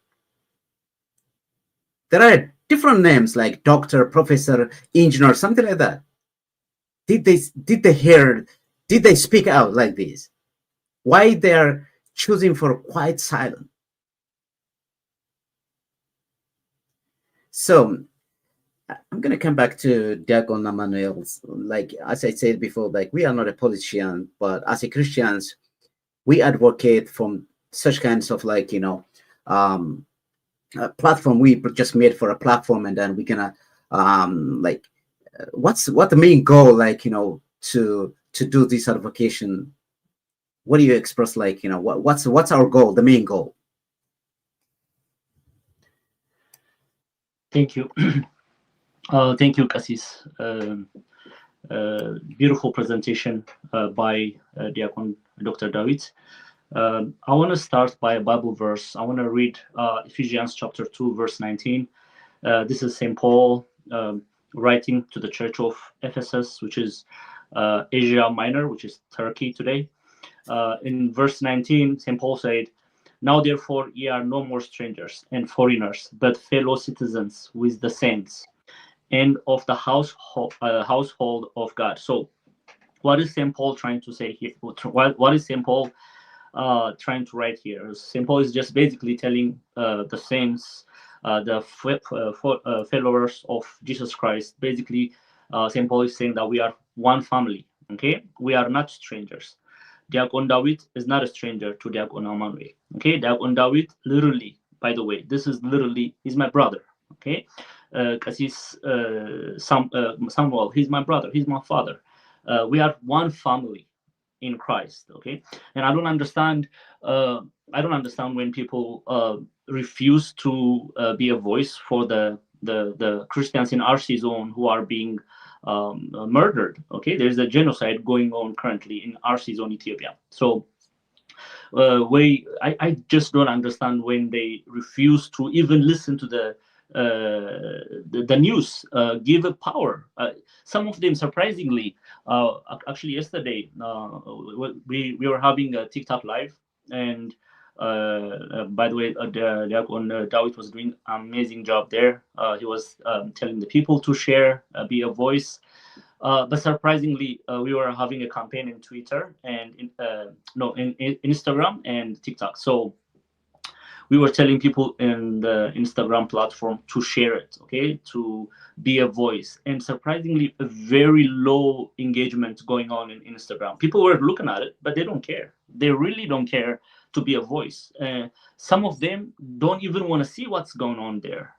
There are different names like doctor, professor, engineer, something like that. Did they speak out like this? Why they are choosing for quiet silence? So I'm gonna come back to Diakon Emmanuel's. As I said before, we are not a politician, but as a Christians, we advocate from such kinds of platform. We just made for a platform, and then we're gonna what the main goal to to do this advocation, what do you express, like, you know, what's our goal, the main goal? Thank you. Thank you, Cassis. Beautiful presentation by Diakon Dr. David. I want to start by a Bible verse. I want to read Ephesians chapter 2, verse 19. This is St. Paul writing to the church of Ephesus, which is Asia Minor, which is Turkey today. In verse 19, St. Paul said, "Now therefore ye are no more strangers and foreigners, but fellow citizens with the saints, and of the household of God." So what is St. Paul trying to say here? What is St. Paul trying to write here? St. Paul is just basically telling the saints, the followers of Jesus Christ. Basically, St. Paul is saying that we are one family. Okay, we are not strangers. Diakon David is not a stranger to Diakon Emmanuel. Okay, Diakon David, literally, by the way, this is literally, he's my brother. Okay, Cassis Samuel, he's my brother, he's my father. We are one family in Christ. Okay, and I don't understand when people refuse to be a voice for the Christians in RC zone who are being murdered. Okay, there's a genocide going on currently in RC zone Ethiopia. So I just don't understand when they refuse to even listen to the news, give a power. Some of them, surprisingly, actually yesterday we were having a TikTok live, and by the way, Diakon David was doing an amazing job there. He was telling the people to share, be a voice. But surprisingly, we were having a campaign in Twitter and in Instagram and TikTok. So we were telling people in the Instagram platform to share it, okay, to be a voice. And surprisingly, a very low engagement going on in Instagram. People were looking at it, but they don't care. They really don't care to be a voice. Some of them don't even want to see what's going on there.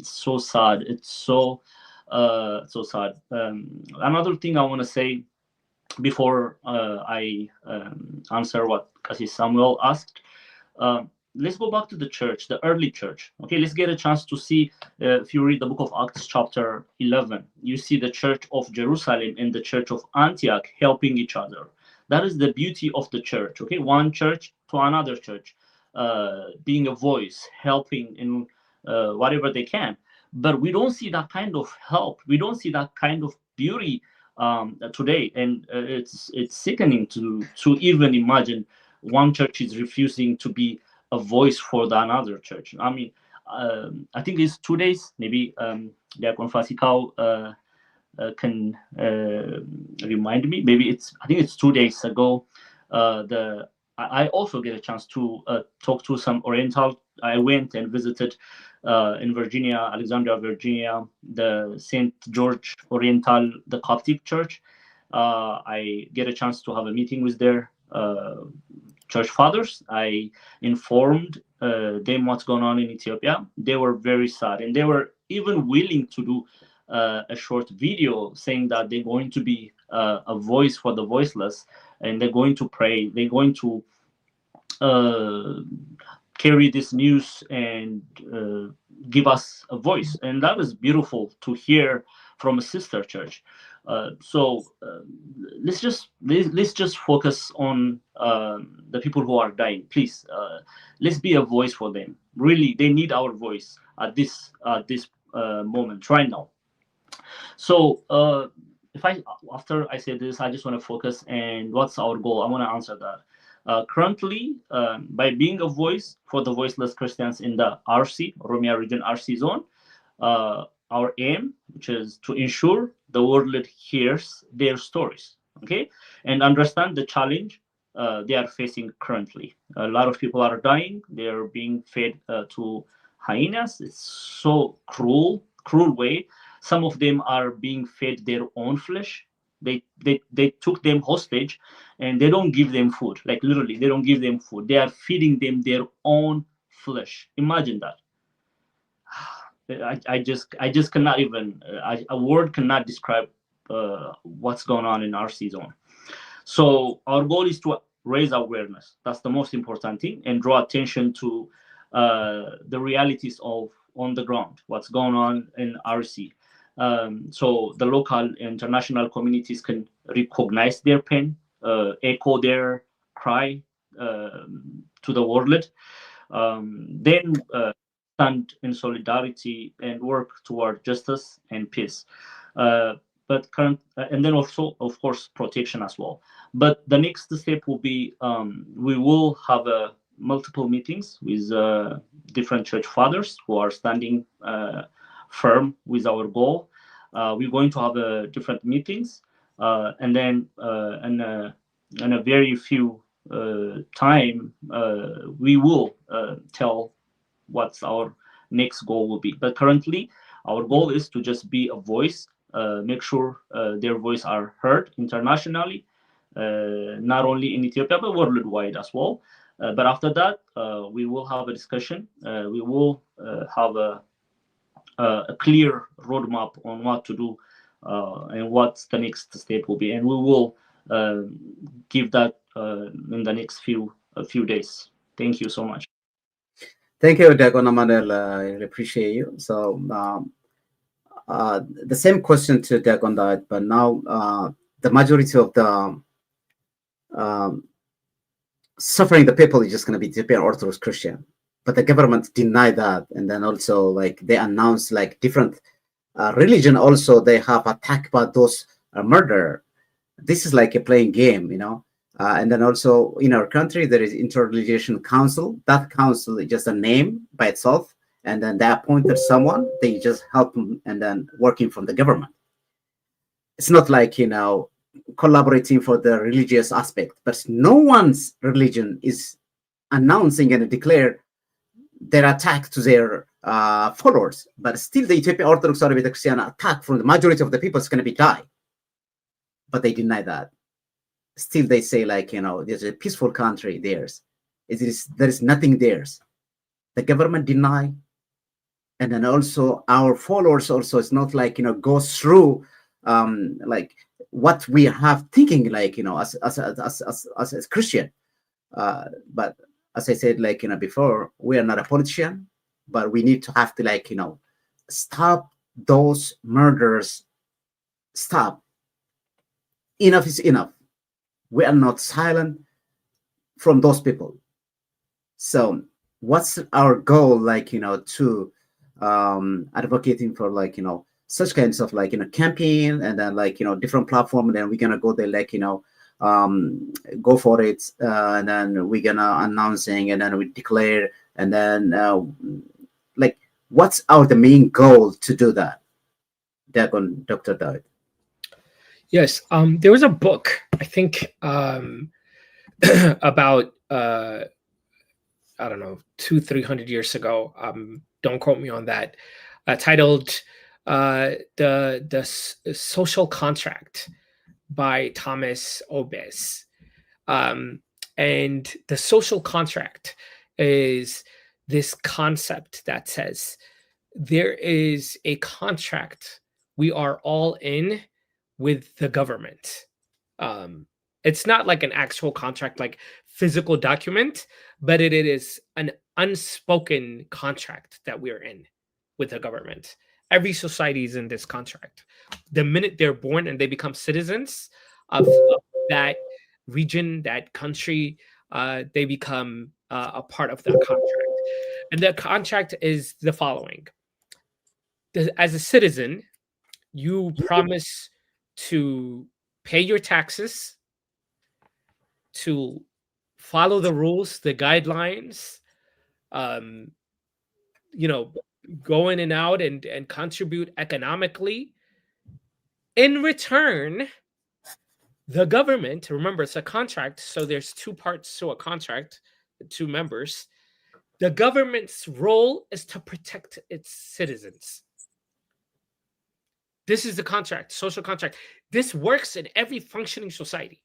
So sad. It's so sad. Another thing I want to say before I answer what Cassis Samuel asked, let's go back to the church, the early church. Okay, let's get a chance to see, if you read the book of Acts chapter 11, you see the church of Jerusalem and the church of Antioch helping each other. That is the beauty of the church. Okay, one church to another church, being a voice, helping in whatever they can. But we don't see that kind of help. We don't see that kind of beauty today, and it's sickening to even imagine one church is refusing to be a voice for another church. I mean, I think it's 2 days, maybe Diakon Fasikau can remind me. Maybe I think it's 2 days ago. I also get a chance to talk to some Oriental. I went and visited in Virginia, Alexandria, Virginia, the St. George Oriental, the Coptic Church. I get a chance to have a meeting with their church fathers. I informed them what's going on in Ethiopia. They were very sad, and they were even willing to do a short video saying that they're going to be a voice for the voiceless, and they're going to pray. They're going to carry this news and give us a voice, and that was beautiful to hear from a sister church. So let's just focus on the people who are dying. Please, let's be a voice for them. Really, they need our voice at this moment right now. So after I say this, I just want to focus and what's our goal. I want to answer that. Currently, by being a voice for the voiceless Christians in the RC, Oromia region RC zone, our aim, which is to ensure the world hears their stories, okay, and understand the challenge they are facing currently. A lot of people are dying. They are being fed to hyenas. It's so cruel way. Some of them are being fed their own flesh. They took them hostage, and they don't give them food. Like literally, they don't give them food. They are feeding them their own flesh. Imagine that. I just cannot even, a word cannot describe what's going on in RC zone. So our goal is to raise awareness. That's the most important thing, and draw attention to the realities of on the ground, what's going on in RC. So the local and international communities can recognize their pain, echo their cry to the world, then stand in solidarity and work toward justice and peace. And then also, of course, protection as well. But the next step will be we will have multiple meetings with different church fathers who are standing firm with our goal. We're going to have different meetings, and then in a very few time, we will tell what's our next goal will be. But currently, our goal is to just be a voice, make sure their voice are heard internationally, not only in Ethiopia, but worldwide as well. But after that, we will have a discussion. We will have a clear roadmap on what to do and what the next step will be. And we will give that in the next few days. Thank you so much. Thank you, Diakon Emmanuel. I really appreciate you. So the same question to Diakon David, but now the majority of the suffering the people is just going to be Ethiopian Orthodox Christian, but the government deny that, and then also like they announce like different religion also they have attacked by those murder. This is like a playing game, you know. And then also in our country there is interreligious council. That council is just a name by itself, and then they appointed someone. They just help them, and then working from the government. It's not like, you know, collaborating for the religious aspect, but no one's religion is announcing and declare their attack to their followers. But still, the Ethiopian Orthodox Christian attack from the majority of the people is going to be die. But they deny that. Still, they say like, you know, there's a peaceful country. There is nothing theirs. The government deny, and then also our followers also. It's not like, you know, goes through like what we have thinking, like, you know, as Christian. But as I said, like, you know, before, we are not a politician, but we need to have to, like, you know, stop those murders. Stop. Enough is enough. We are not silent from those people. So what's our goal, like, you know, to advocating for, like, you know, such kinds of, like, you know, campaign, and then, like, you know, different platform, and then we're gonna go there, like, you know, go for it, and then we're gonna announcing, and then we declare, and then like, what's the main goal to do that? Diakon Dr. David. Yes, there was a book, I think, about I don't know, 200-300 years ago. Don't quote me on that. Titled the Social Contract by Thomas Obes. And the social contract is this concept that says there is a contract we are all in with the government. It's not like an actual contract, like physical document, but it is an unspoken contract that we're in with the government. Every society is in this contract. The minute they're born and they become citizens of that region, that country, they become a part of that contract. And the contract is the following. As a citizen, you promise to pay your taxes, to follow the rules, the guidelines, you know, go in and out and contribute economically. In return, the government, remember, it's a contract, so there's two parts to a contract, two members. The government's role is to protect its citizens. This is the contract, social contract. This works in every functioning society.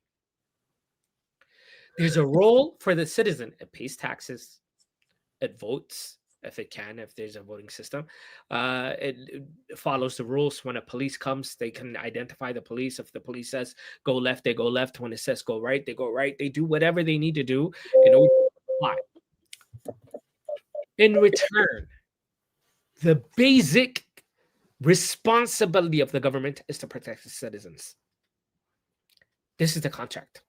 There's a role for the citizen. It pays taxes, it votes, if it can, if there's a voting system. It follows the rules. When a police comes, they can identify the police. If the police says go left, they go left. When it says go right, they go right. They do whatever they need to do in order to comply. In return, the basic responsibility of the government is to protect its citizens. This is the contract.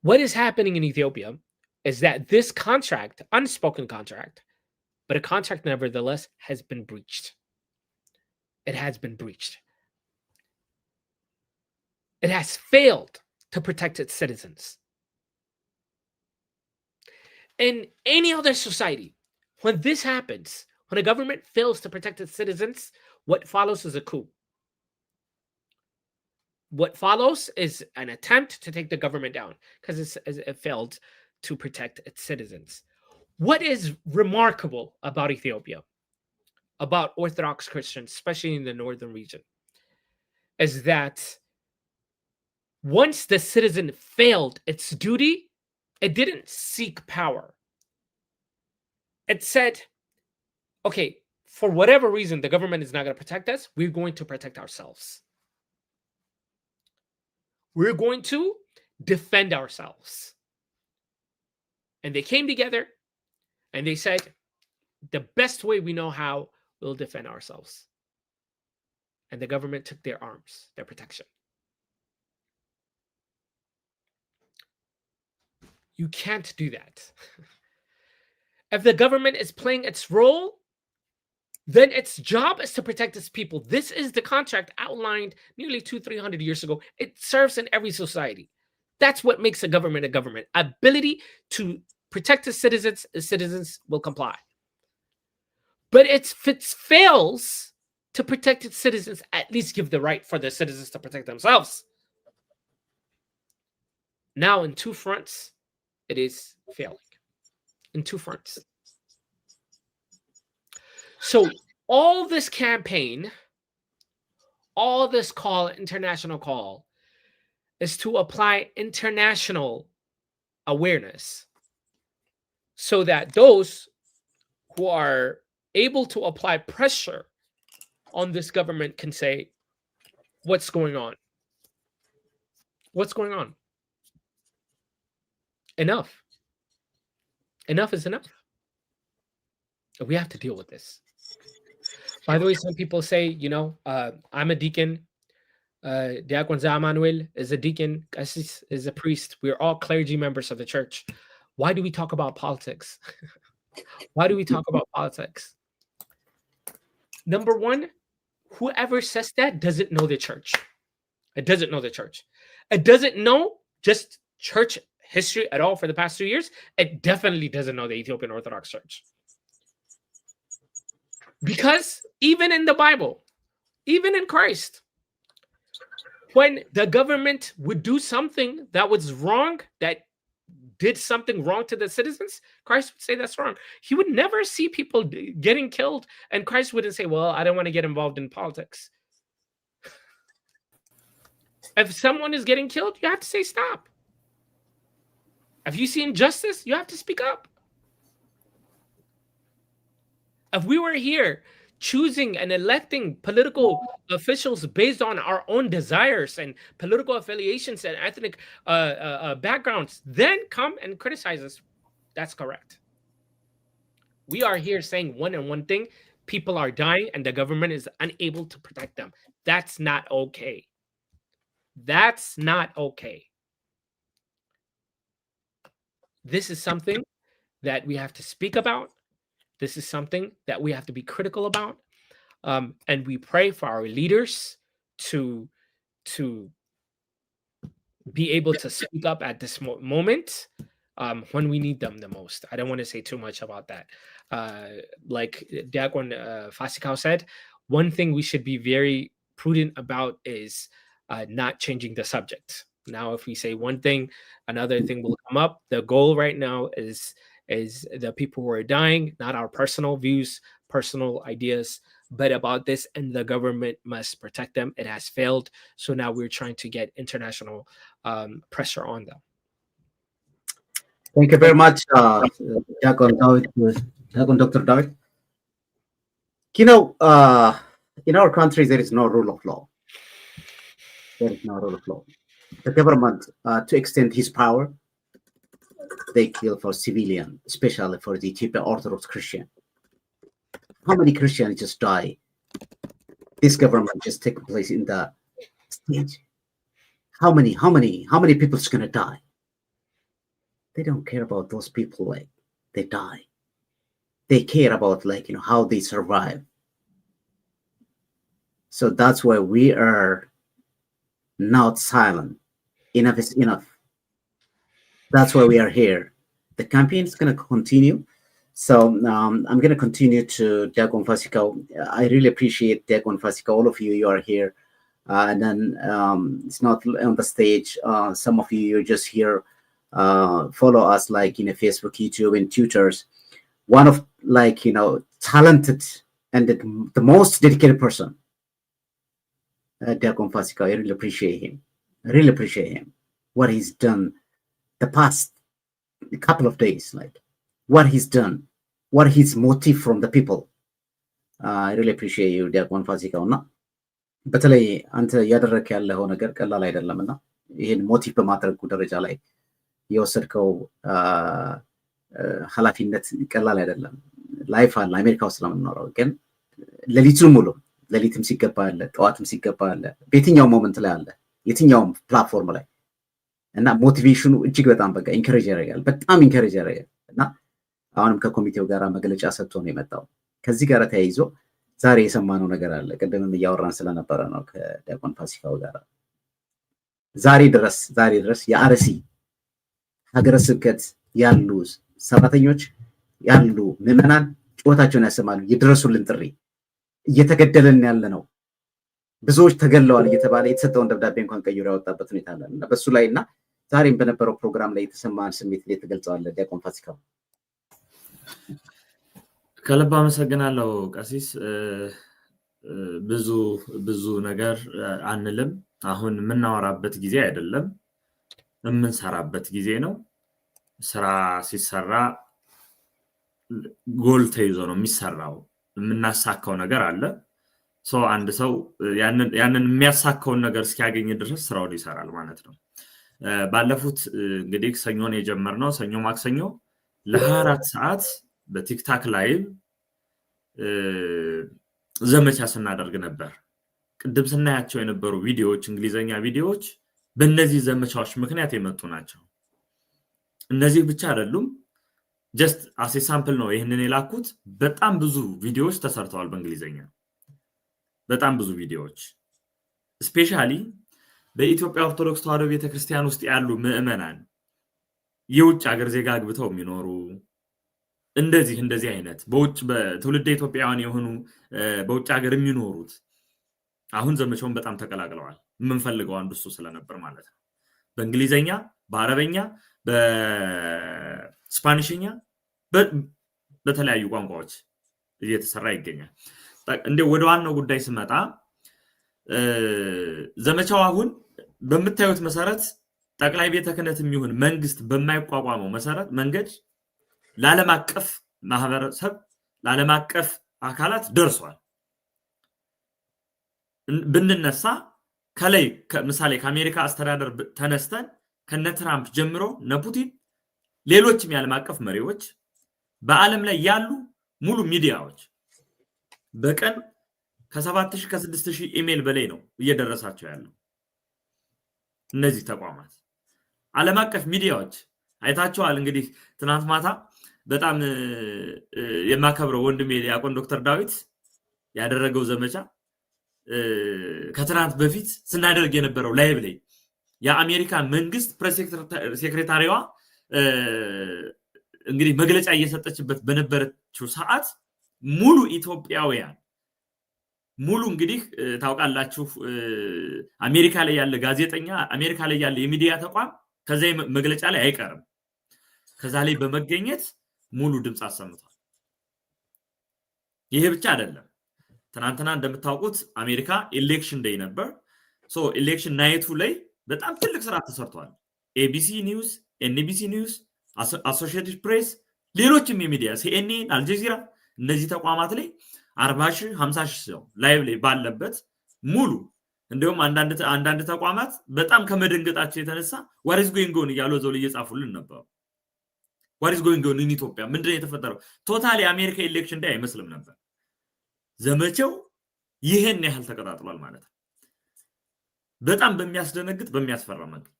What is happening in Ethiopia is that this contract, unspoken contract, but a contract nevertheless, has been breached. It has been breached. It has failed to protect its citizens. In any other society, when this happens, when a government fails to protect its citizens, what follows is a coup. What follows is an attempt to take the government down because it failed to protect its citizens. What is remarkable about Ethiopia, about Orthodox Christians, especially in the northern region, is that once the citizen failed its duty, it didn't seek power. It said, okay, for whatever reason, the government is not going to protect us. We're going to protect ourselves. We're going to defend ourselves. And they came together and they said, the best way we know how, we'll defend ourselves. And the government took their arms, their protection. You can't do that. If the government is playing its role, then its job is to protect its people. This is the contract outlined nearly 200-300 years ago. It serves in every society. That's what makes a government a government. Ability to protect its citizens will comply. But if it fails to protect its citizens, at least give the right for the citizens to protect themselves. Now, in two fronts, it is failing. In two fronts. So all this campaign, all this call, international call, is to apply international awareness so that those who are able to apply pressure on this government can say, what's going on? What's going on? Enough. Enough is enough. We have to deal with this. By the way, some people say, you know, I'm a deacon. Diakon Zamanuel is a deacon. Qasis is a priest. We're all clergy members of the church. Why do we talk about politics? Why do we talk about politics? Number one, whoever says that doesn't know the church. It doesn't know the church. It doesn't know just church history at all for the past 2 years. It definitely doesn't know the Ethiopian Orthodox Church. Because even in the Bible, even in Christ, when the government would do something that was wrong, that did something wrong to the citizens, Christ would say that's wrong. He would never see people getting killed, and Christ wouldn't say, well, I don't want to get involved in politics. If someone is getting killed, you have to say stop. If you see injustice, you have to speak up. If we were here choosing and electing political officials based on our own desires and political affiliations and ethnic backgrounds, then come and criticize us. That's correct. We are here saying one and one thing. People are dying and the government is unable to protect them. That's not okay. That's not okay. This is something that we have to speak about. This is something that we have to be critical about. And we pray for our leaders to be able to speak up at this moment when we need them the most. I don't want to say too much about that. Like Diakon Fasikau said, one thing we should be very prudent about is not changing the subject. Now, if we say one thing, another thing will come up. The goal right now is the people who are dying, not our personal views, personal ideas, but about this, and the government must protect them. It has failed. So now we're trying to get international pressure on them. Thank you very much, Dr. David. You know, in our country, there is no rule of law. There is no rule of law. The government, to extend his power, they kill for civilian, especially for the Ethiopia Orthodox Christian. How many Christians just die? This government just take place in the stage. How many people is gonna die? They don't care about those people, like they die. They care about, like, you know, how they survive. So that's why we are not silent. Enough is enough. That's why we are here. The campaign is going to continue. So I'm going to continue to Diakon Fasika. I really appreciate Diakon Fasika. All of you are here. And then it's not on the stage. Some of you are just here. Follow us, like, in a Facebook, YouTube, and Tutors. One of, like, you know, talented and the most dedicated person, Diakon Fasika. I really appreciate him. I really appreciate him. What he's done the past couple of days, like what he's done, what his motive from the people. I really appreciate you, Diakon Fasika. እና በተለይ አንተ ያደረክ ያለው ነገር ቀላል አይደለምና ይሄን ሞቲቭ በማድረጉ ደረጃ ላይ የወሰድከው ኃላፊነት ቀላል አይደለም። ላይፍ አለ አሜሪካ ውስጥ ለምንኖረው ግን ሌሊቱን ሙሉ ሌሊትም ሲገባ አለ ጠዋትም ሲገባ አለ በየትኛው ሞመንት ላይ አለ የትኛውም ፕላትፎርም ላይ እና ሞቲቬሽኑ እጅግ በጣም በቃ ኢንከሬጅ ያደርጋል በጣም ኢንከሬጅ ያደርጋል እና አሁንም ከኮሚቴው ጋር መግለጫ ሰጥቶ ነው የመጣው። ከዚህ ጋር ተያይዞ ዛሬ የሰማነው ነገር አለ። ቀደምም እያወራን ስለነበረ ነው ከዲያቆን ፋሲካው ጋር ዛሬ ድረስ የአርሲ ሀገረ ስብከት ያሉ ሰራተኞች ያሉ ምዕመናን ጩኸታቸውን ያሰማሉ። የድረሱልን ጥሪ እየተገደለን ያለ ነው ብዙዎች ተገለዋል እየተባለ የተሰጠውን ደብዳቤ እንኳን ቀይሮ ያወጣበት ሁኔታ አለ እና በሱ ላይና ዛሬም በነበረው ፕሮግራም ላይ የተሰማን ስሜት ላይ ተገልጸዋል። ዲያቆን ፋሲካው ከልብ አመሰግናለሁ ቀሲስ። ብዙ ነገር አንልም። አሁን የምናወራበት ጊዜ አይደለም፣ የምንሰራበት ጊዜ ነው። ስራ ሲሰራ ጎል ተይዞ ነው የሚሰራው። የምናሳካው ነገር አለ። አንድ ሰው ያንን የሚያሳካውን ነገር እስኪያገኝ ድረስ ስራውን ይሰራል ማለት ነው። ባለፉት እንግዲህ ሰኞን የጀመርነው ሰኞ ማክሰኞ ለ24 ሰዓት በቲክታክ ላይቭ ዘመቻ ስናደርግ ነበር። ቅድም ስናያቸው የነበሩ ቪዲዮዎች እንግሊዘኛ ቪዲዮዎች በእነዚህ ዘመቻዎች ምክንያት የመጡ ናቸው። እነዚህ ብቻ አይደሉም። ጀስት አስ ኤ ሳምፕል ነው ይሄንን የላኩት። በጣም ብዙ ቪዲዮዎች ተሰርተዋል በእንግሊዘኛ በጣም ብዙ ቪዲዮዎች ስፔሻሊ በኢትዮጵያ ኦርቶዶክስ ተዋሕዶ ቤተክርስቲያን ውስጥ ያሉ ምዕመናን የውጭ ሀገር ዜጋ አግብተው የሚኖሩ እንደዚህ አይነት በውጭ በትውልደ ኢትዮጵያውያን የሆኑ በውጭ ሀገር የሚኖሩት አሁን ዘመቻውን በጣም ተቀላቅለዋል። የምንፈልገው አንዱ እሱ ስለነበር ማለት ነው። በእንግሊዘኛ፣ በአረበኛ፣ በስፓኒሽኛ በተለያዩ ቋንቋዎች እየተሰራ ይገኛል። እንደ ወደ ዋናው ጉዳይ ስመጣ ዘመቻው አሁን በመታየት መሰረት ጠቅላይ ቤተ ክህነት የሚሆን መንግስት በማይቋቋመው መሰረት መንገድ ለዓለም አቀፍ ማህበረሰብ ለዓለም አቀፍ አካላት ደርሷል። ብንነሳ ከላይ ምሳሌ ከአሜሪካ አስተዳደር ተነስተን ከነ ትራምፕ ጀምሮ ነፑቲን ሌሎችም የዓለም አቀፍ መሪዎች በዓለም ላይ ያሉ ሙሉ ሚዲያዎች በቀን ከ7000 ከ6000 ኢሜል በላይ ነው እየደረሳቸው ያለው። እነዚህ ተቋማት ዓለም አቀፍ ሚዲያዎች አይታቸዋል። እንግዲህ ትናንት ማታ በጣም የማከብረው ወንድሜ ዲያቆን ዶክተር ዳዊት ያደረገው ዘመቻ ከትናንት በፊት ስናደርግ የነበረው ላይቭ ላይ የአሜሪካ መንግስት ፕሬስ ሴክሬታሪዋ እንግዲህ መግለጫ እየሰጠችበት በነበረችው ሰዓት ሙሉ ኢትዮጵያውያን ሙሉ እንግዲህ ታውቃላችሁ አሜሪካ ላይ ያለ ጋዜጠኛ አሜሪካ ላይ ያለ የሚዲያ ተቋም ከዛ መግለጫ ላይ አይቀርም። ከዛ ላይ በመገኘት ሙሉ ድምጽ አሰምቷል። ይሄ ብቻ አይደለም። ትናንትና እንደምታውቁት አሜሪካ ኤሌክሽን ዴይ ነበር። ኤሌክሽን ናይቱ ላይ በጣም ትልቅ ስራ ተሰርቷል። ኤቢሲ ኒውስ፣ ኤንቢሲ ኒውስ፣ አሶሺየትድ ፕሬስ ሌሎችም የሚዲያ ሲኤንኤን አልጀዚራ እነዚህ ተቋማት ላይ 40,000 50,000 ሰው ላይቭ ላይ ባለበት ሙሉ እንደውም አንዳንድ ተቋማት በጣም ከመደንገጣቸው የተነሳ what is going on እያሉ ዘው እየጻፉልን ነበር what is going on in ኢትዮጵያ ምንድነው የተፈጠረው ቶታሊ አሜሪካ ኢሌክሽን ዳይ አይመስልም ነበር ዘመቻው ይሄን ያህል ተቀጣጥሏል ማለት ነው በጣም በሚያስደነግጥ በሚያስፈራ መንገድ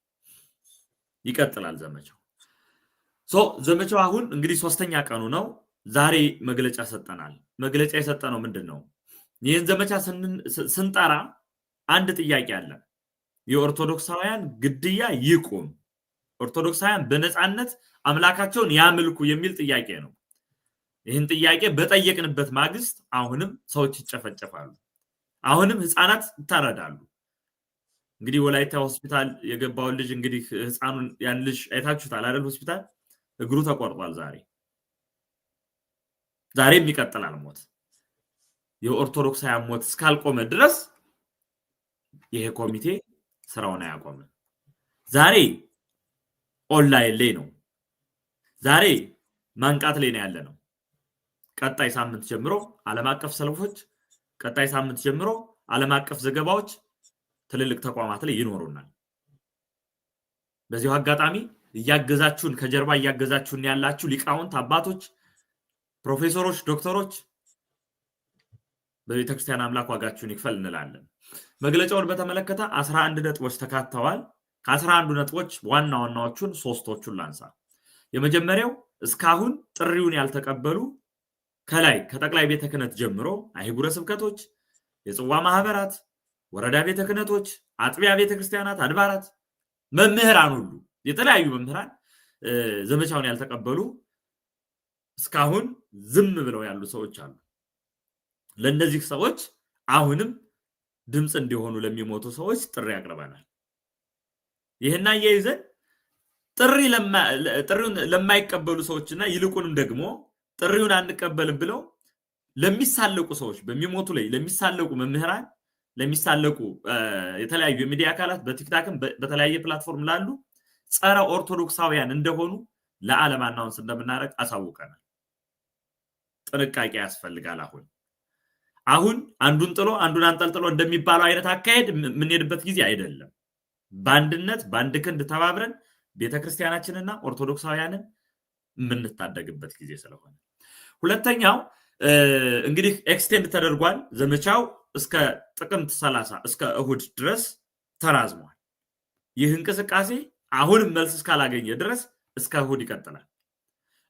ይቀጥላል ዘመቻው ዘመቻው አሁን እንግዲህ ሶስተኛ ቀኑ ነው ዛሬ መግለጫ ሰጠናል መግለጫ የሰጠነው ምንድነው ይሄን ዘመቻ ስንጠራ አንድ ጥያቄ አለ የኦርቶዶክሳውያን ግድያ ይቁም ኦርቶዶክሳውያን በነጻነት አምላካቸውን ያምልኩ የሚል ጥያቄ ነው ይሄን ጥያቄ በጠየቅንበት ማግስት አሁንም ሰዎች ይጨፈጨፋሉ አሁንም ህፃናት ይታረዳሉ እንግዲህ ወላይታ ሆስፒታል የገባው ልጅ እንግዲህ ህፃኑን ያን ልጅ አይታችሁታል አይደል ሆስፒታል እግሩ ተቆርጧል ዛሬም ይቀጥላል ሞት የኦርቶዶክሳውያን ሞት እስካልቆመ ድረስ ይሄ ኮሚቴ ስራውን አያቆምም ዛሬ ኦንላይን ላይ ነው ዛሬ ማንቃት ላይ ነው ያለነው ቀጣይ ሳምንት ጀምሮ ዓለም አቀፍ ሰልፎች ቀጣይ ሳምንት ጀምሮ ዓለም አቀፍ ዘገባዎች ትልልቅ ተቋማት ላይ ይኖሩናል በዚሁ አጋጣሚ ያገዛችሁን ከጀርባ ያገዛችሁን ያላችሁ ሊቃውንት አባቶች ፕሮፌሰሮች ዶክተሮች በቤተክርስቲያን አምላክ ዋጋችሁን ይክፈል እንላለን መግለጫውን በተመለከተ 11 ነጥቦች ተካተዋል ከ11 ነጥቦች ዋናዎቹን ሶስቶቹን ላንሳ የመጀመሪያው እስካሁን ጥሪውን ያልተቀበሉ ከላይ ከጠቅላይ ቤተ ክህነት ጀምሮ አይጉረ ስብከቶች የጽዋ ማህበራት ወረዳ ቤተ ክህነቶች አጥቢያ ቤተ ክርስቲያናት አድባራት መምህራን ሁሉ የተለያዩ መምህራን ዘመቻውን ያልተቀበሉ እስካሁን ዝም ብለው ያሉ ሰዎች አሉ ለነዚህ ሰዎች አሁንም ድምጽ እንዲሆኑ ለሚሞቱ ሰዎች ጥሪ ያቀርባናል ይሄና ያይዘን ጥሪውን ለማይቀበሉ ሰዎችና ይልቁንም ደግሞ ጥሪውን አንቀበልም ብለው ለሚሳለቁ ሰዎች በሚሞቱ ላይ ለሚሳለቁ መምህራን ለሚሳለቁ የተለያዩ ሚዲያ አካላት በቲክታክም በተለያየ ፕላትፎርም ላሉ ጸረ ኦርቶዶክሳውያን እንደሆኑ ለዓለም አናውንስ እንደምናረግ አሳውቀናል ጥንቃቄ ያስፈልጋል አሁን አንዱን ጥሎ አንዱን አንጠልጥሎ እንደሚባለው አይነት አካሄድ ምን ሄድበት ጊዜ አይደለም ባንድነት ባንድ ክንድ ተባብረን ቤተክርስቲያናችንና ኦርቶዶክሳውያንን ምንታደግበት ጊዜ ስለሆነ ሁለተኛው እንግዲህ ኤክስቴንድ ተደርጓል ዘመቻው እስከ ጥቅምት 30 እስከ እሁድ ድረስ ተራዝሟል ይህ እንቅስቃሴ አሁንም መልስ እስካላገኘ ድረስ እስከ እሁድ ይቀጥላል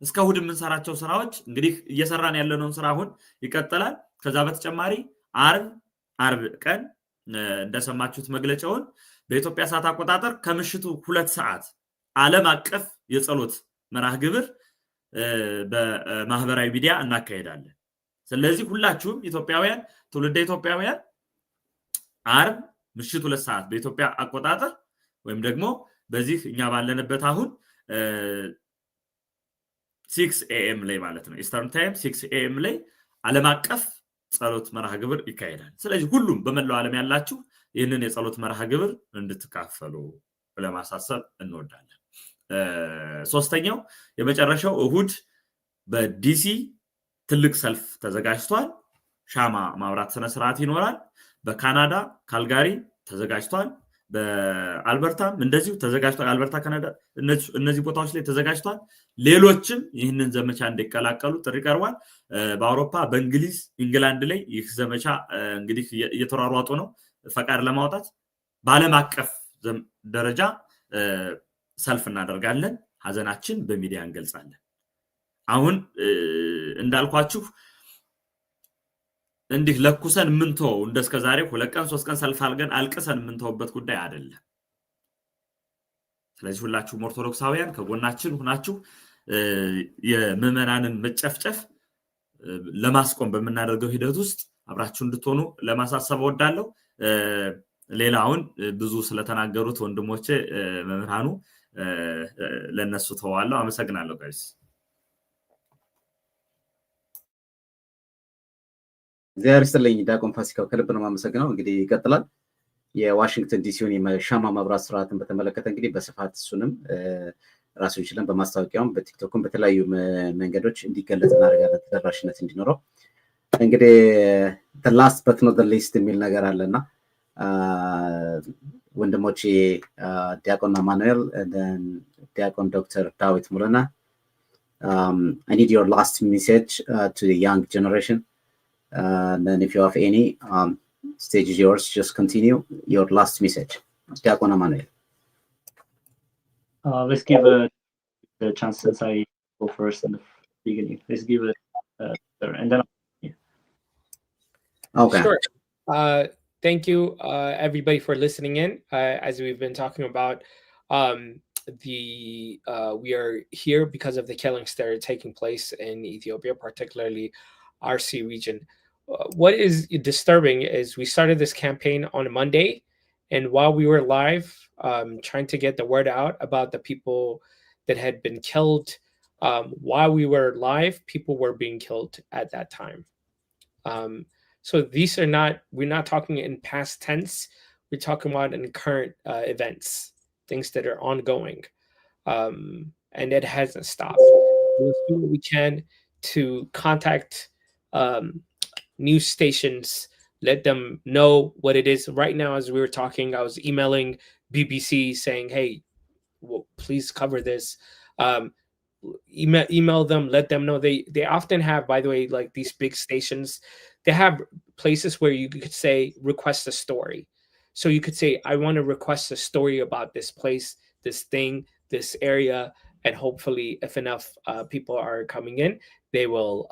እስከ እሁድ የምንሰራቸው ስራዎች እንግዲህ እየሰራን ያለነው ስራ አሁን ይቀጥላል ከዛ በተጨማሪ አርብ ቀን እንደሰማችሁት መግለጫውን በኢትዮጵያ ሰዓት አቆጣጠር ከምሽቱ 2 ሰዓት ዓለም አቀፍ የጸሎት መርሃ ግብር በማህበራዊ ሚዲያ እናካሄዳለን ስለዚህ ሁላችሁም ኢትዮጵያውያን ትውልደ ኢትዮጵያውያን አርብ ምሽቱ 2 ሰዓት በኢትዮጵያ አቆጣጠር ወይም ደግሞ በዚህ እኛ ባለንበት አሁን 6 AM ላይ ማለት ነው ኢስተርን ታይም 6 AM ላይ ዓለም አቀፍ ጸሎት መርሃ ግብር ይካሄዳል ስለዚህ ሁሉም በመላው ዓለም ያላችሁ ይህንን የጸሎት መርሃ ግብር እንድትካፈሉ ለማሳሰብ እንወዳለን ሶስተኛው የመጨረሻው እሁድ በዲሲ ትልቅ ሰልፍ ተዘጋጅቷል ሻማ ማብራት ስነ ስርዓት ይኖራል በካናዳ ካልጋሪ ተዘጋጅቷል በአልበርታም እንደዚሁ ተዘጋጅቷል አልበርታ ካናዳ እነዚህ ቦታዎች ላይ ተዘጋጅቷል ሌሎችም ይህንን ዘመቻ እንዲቀላቀሉ ጥሪ ቀርቧል በአውሮፓ በእንግሊዝ ኢንግላንድ ላይ ይህ ዘመቻ እንግዲህ እየተሯሯጡ ነው ፈቃድ ለማውጣት በዓለም አቀፍ ደረጃ ሰልፍ እናደርጋለን ሀዘናችን በሚዲያ እንገልጻለን አሁን እንዳልኳችሁ እንዲህ ለኩሰን ምንተው እንደስከዛሬ 2 ቀን 3 ቀን ሰልፍ አልገን አልቀሰን ምንተውበት ጉዳይ አይደለም ስለዚህ ሁላችሁም ኦርቶዶክሳውያን ከጎናችን ሆናችሁ የምዕመናንን መጨፍጨፍ ለማስቆም በመናደርገው ሂደት ውስጥ አብራችሁ እንድትሆኑ ለማሳሰብ ወዳለው ሌላውን ብዙ ስለተናገሩት ወንድሞቼ መምህራኑ ለነሱ ተዋለው አመሰግናለሁ ጋይስ እግዚአብሔር ይስጥልኝ ዲያቆን ፋሲካው ከልብ ነው ማመሰግነው እንግዲህ ይቀጥላል የዋሽንግተን ዲሲውን የሻማ ማብራት ስርዓትን በተመለከተ እንግዲህ በስፋት እሱንም ራሱ ይችላል በማስታወቂያውም በቲክቶክም በተለያዩ መንገዶች እንዲገለጽ እናደርጋለን ተደራሽነት እንዲኖረው። እንግዲህ the last but not the least የሚል ነገር አለና ወንድሞቼ ዲያቆን ማኑኤል ዲያቆን ዶክተር ዳዊት ሙለና I need your last message to the young generation. Then if you have any, stage is yours. Just continue your last message. Diakon Manuel. Let's give the chance since I go first in the beginning. Let's give it, and then. Okay. Sure. Thank you, everybody, for listening in. As we've been talking about, we are here because of the killings that are taking place in Ethiopia, particularly RC region. What is disturbing is we started this campaign on a Monday, and while we were live trying to get the word out about the people that had been killed, while we were live, people were being killed at that time. So these are not, we're not talking in past tense, we're talking about in current events, things that are ongoing, and it hasn't stopped. We'll do what we can to contact news stations, let them know what it is. Right now, as we were talking, I was emailing BBC saying, hey, well, please cover this. Email them, let them know. They often have, by the way, like these big stations, they have places where you could say, request a story. So you could say, I want to request a story about this place, this thing, this area, and hopefully if enough people are coming in, they will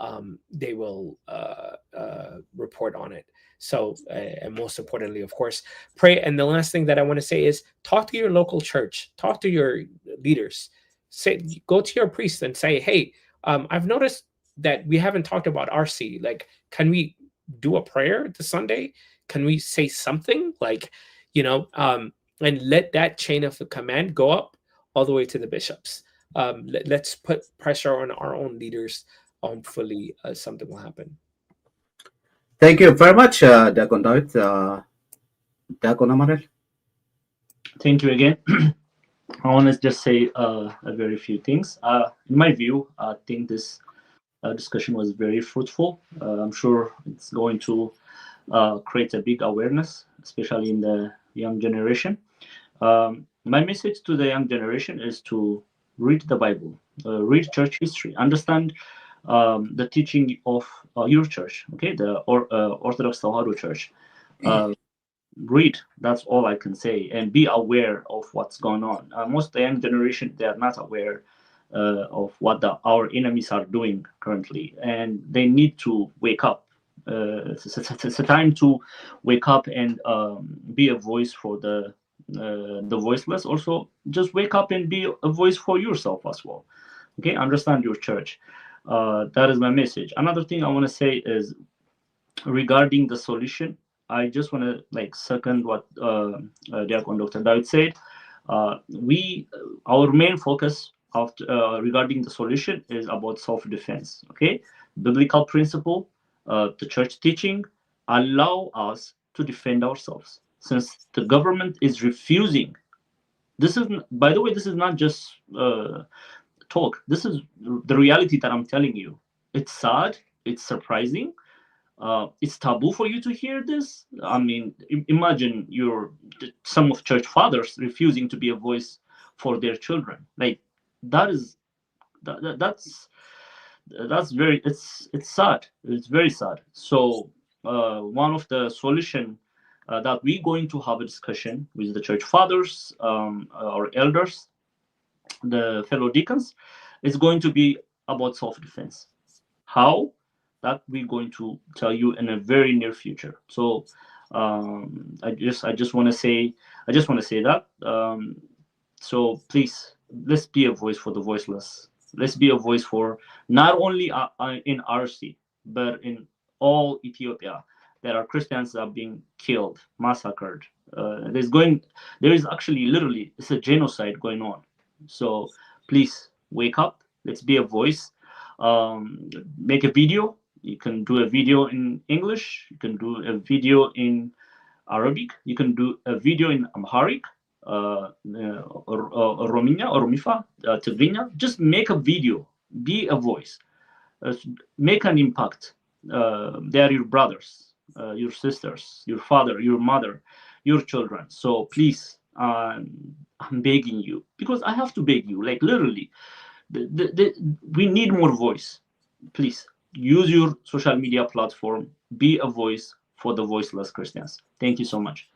report on it. So, and most importantly, of course, pray. And the last thing that I want to say is talk to your local church, talk to your leaders, go to your priest and say, hey, I've noticed that we haven't talked about RC. Like, can we do a prayer this Sunday? Can we say something like, and let that chain of command go up all the way to the bishops. Let's put pressure on our own leaders. Hopefully something will happen. Thank you very much, Diakon David. Diakon Amanuel. Thank you again. I want to just say a very few things. In my view, I think this discussion was very fruitful. I'm sure it's going to create a big awareness, especially in the young generation. My message to the young generation is to read the Bible, read church history, understand the teaching of your church, okay, the Orthodox Church. Read, that's all I can say, and be aware of what's going on. Most of the young generation, they are not aware of what our enemies are doing currently, and they need to wake up. It's a time to wake up and be a voice for the voiceless. Also, just wake up and be a voice for yourself as well. Okay, understand your church. That is my message. Another thing I want to say is regarding the solution. I just want to second what Diakon Dr. David said. Our main focus regarding the solution is about self-defense. Okay, biblical principle, the church teaching allow us to defend ourselves. Since the government is refusing, this is, by the way, this is not just talk. This is the reality that I'm telling you. It's sad. It's surprising. It's taboo for you to hear this. I mean, imagine some of church fathers refusing to be a voice for their children. Like that's very. It's sad. It's very sad. So one of the solution that we're going to have a discussion with the church fathers, our elders, the fellow deacons, is going to be about self-defense. How? That we're going to tell you in a very near future. So I just want to say that. So please, let's be a voice for the voiceless. Let's be a voice for not only in RC, but in all Ethiopia. There are Christians that are being killed, massacred. There is actually literally, it's a genocide going on. So please wake up. Let's be a voice. Make a video. You can do a video in English. You can do a video in Arabic. You can do a video in Amharic. Orominya, Oromifa, Tigrinya, just make a video, be a voice, make an impact. They are your brothers, your sisters, your father, your mother, your children. So please, I'm begging you, because I have to beg you, like literally, we need more voice. Please use your social media platform, be a voice for the voiceless Christians. Thank you so much.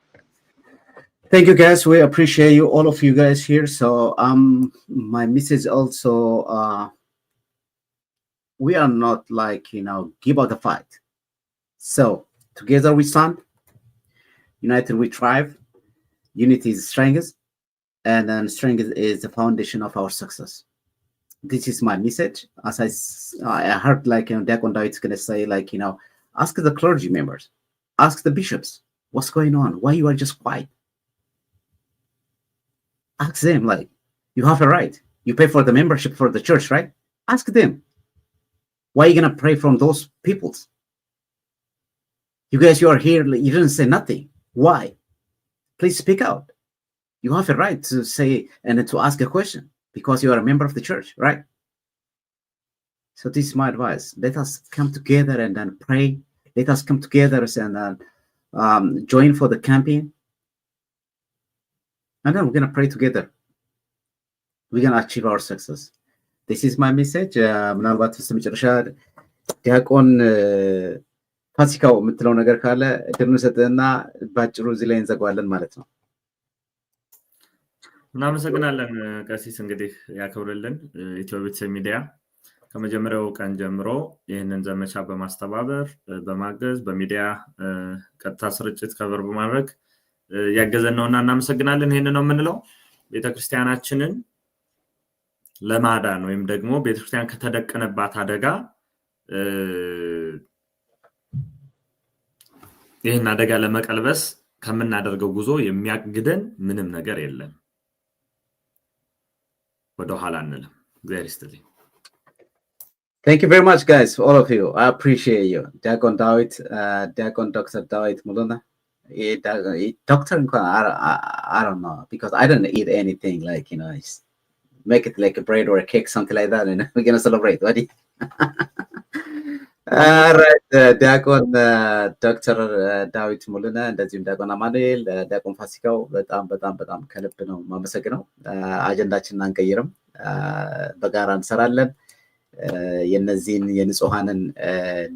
Thank you, guys. We appreciate you, all of you guys here. So my message also, we are not like, give up the fight. So together we stand, united we thrive. Unity is strength, and then strength is the foundation of our success. This is my message. As I heard, like, Diakon David's gonna say, like, ask the clergy members, ask the bishops, what's going on? Why you are just quiet? Ask them, like, you have a right. You pay for the membership for the church, right? Ask them. Why are you gonna pray from those peoples? You guys, you are here, you didn't say nothing. Why? Please speak out. You have a right to say and to ask a question because you are a member of the church, right? So this is my advice. Let us come together and then pray. Let us come together and then join for the campaign. And then we're going to pray together. We're going to achieve our success. This is my message. ምናልባት በመጨረሻ ዲያቆን ፋሲካው የምትለው ነገር ካለ እድሉን ሰጥና ባጭሩ እዚህ ላይ እንዘጋዋለን ማለት ነው። እናመሰግናለን ቀሲስ። እንግዲህ ያከብርልን ኢትዮቤተሰብ ሚዲያ ከመጀመሪያው ቀን ጀምሮ ይህንን ዘመቻ በማስተባበር በማገዝ በሚዲያ ቀጥታ ስርጭት ከበር በማድረግ ያገዘን ነውና እናመሰግናለን። ይሄንን ነው የምንለው። ቤተክርስቲያናችንን ለማዳን ወይም ደግሞ ቤተክርስቲያን ከተደቀነባት አደጋ ይሄን አደጋ ለመቀልበስ ከምናደርገው ጉዞ የሚያግደን ምንም ነገር የለም። ወደ ኋላ አንልም። እግዚአብሔር ይስጥልኝ። Thank you very much, guys, all of you. I appreciate you. Diakon David, Diakon Dr. David Muluna. Doctor, I don't know, because I don't eat anything like, make it like a bread or a cake, something like that, and we're going to celebrate. What do you? All right, Diakon Dr. David Muluna, እንደዚሁም ዲያቆን አማኑኤል ዲያቆን ፋሲካው በጣም ከልብ ነው ማመሰግነው። አጀንዳችንን አንቀይርም፣ በጋራ እንሰራለን። የነዚህን የንጹሃንን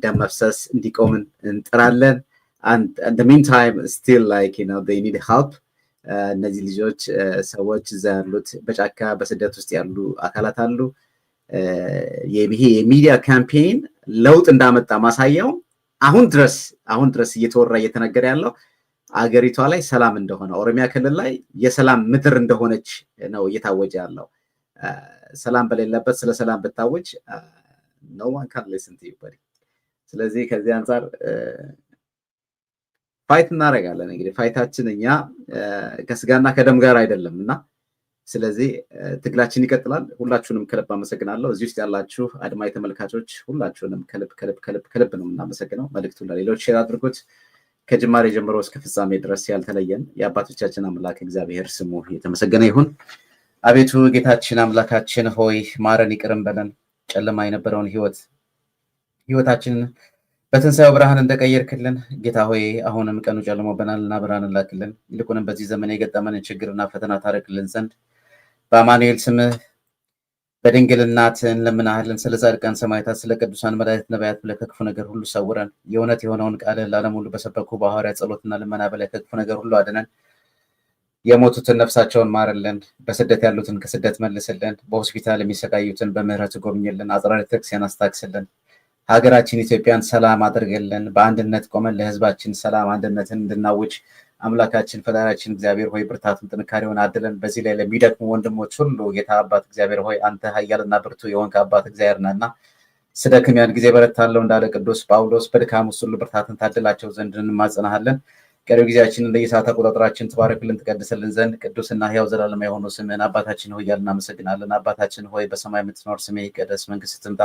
ደም መፍሰስ እንዲቆም እንጥራለን። And in the meantime, still, like, they need help. እነዚህ ልጆች ሰዎች እዛ ያሉት በጫካ በስደት ውስጥ ያሉ አካላት አሉ። ይሄ የሚዲያ ካምፔን ለውጥ እንዳመጣ ማሳያው አሁን ድረስ እየተወራ እየተነገረ ያለው አገሪቷ ላይ ሰላም እንደሆነ፣ ኦሮሚያ ክልል ላይ የሰላም ምድር እንደሆነች ነው እየታወጀ ያለው። ሰላም በሌለበት ስለ ሰላም ብታወጅ no one can listen to you, buddy. ስለዚህ ከዚህ አንፃር ፋይት እናደርጋለን። እንግዲህ ፋይታችን እኛ ከስጋና ከደም ጋር አይደለምና ስለዚህ ትግላችን ይቀጥላል። ሁላችሁንም ከልብ አመሰግናለሁ። እዚህ ውስጥ ያላችሁ አድማጭ ተመልካቾች ሁላችሁንም ከልብ ነው የምናመሰግነው። መልእክቱን ለሌሎች ሼር አድርጉት። ከጅማሬ ጀምሮ እስከ ፍጻሜ ድረስ ያልተለየን የአባቶቻችን አምላክ እግዚአብሔር ስሙ የተመሰገነ ይሁን። አቤቱ ጌታችን አምላካችን ሆይ ማረን፣ ይቅርም በለን። ጨለማ የነበረውን ህይወታችንን በትንሣኤው ብርሃን እንደቀየርክልን ጌታ ሆይ አሁንም ቀኑ ጨልሞብናልና ብርሃንን ላክልን። ይልቁንም በዚህ ዘመን የገጠመንን ችግርና ፈተና ታረቅልን ዘንድ በአማኑኤል ስምህ በድንግልናትን ለምናሃልን። ስለ ጻድቃን ሰማዕታት፣ ስለ ቅዱሳን መላእክት ነቢያት ብለህ ከክፉ ነገር ሁሉ ሰውረን። የእውነት የሆነውን ቃልህ ለዓለም ሁሉ በሰበኩ በሐዋርያት ጸሎትና ልመና በላይ ከክፉ ነገር ሁሉ አድነን። የሞቱትን ነፍሳቸውን ማርልን፣ በስደት ያሉትን ከስደት መልስልን፣ በሆስፒታል የሚሰቃዩትን በምህረት ጎብኝልን፣ አጽራረ ቤተክርስቲያን አስታክስልን። ሀገራችን ኢትዮጵያን ሰላም አድርገልን። በአንድነት ቆመን ለህዝባችን ሰላም አንድነትን እንድናውጅ አምላካችን ፈጣሪያችን እግዚአብሔር ሆይ ብርታቱን ጥንካሬውን አድለን። በዚህ ላይ ለሚደክሙ ወንድሞች ሁሉ ጌታ አባት እግዚአብሔር ሆይ አንተ ኃያልና ብርቱ የሆንክ አባት እግዚአብሔር ነህና ስደክም ያን ጊዜ በረታለሁ እንዳለ ቅዱስ ጳውሎስ በድካም ውስጥ ሁሉ ብርታትን ታድላቸው ዘንድ እንማጸናሃለን። ቀሪው ጊዜያችንን እንደየሰዓት አቆጣጠራችን ትባርክልን ትቀድስልን ዘንድ ቅዱስና ሕያው ዘላለማዊ የሆነው ስምህን አባታችን ሆይ እያልን እናመሰግናለን። አባታችን ሆይ በሰማይ የምትኖር ስምህ ይቀደስ፣ መንግስትህ ትምጣ፣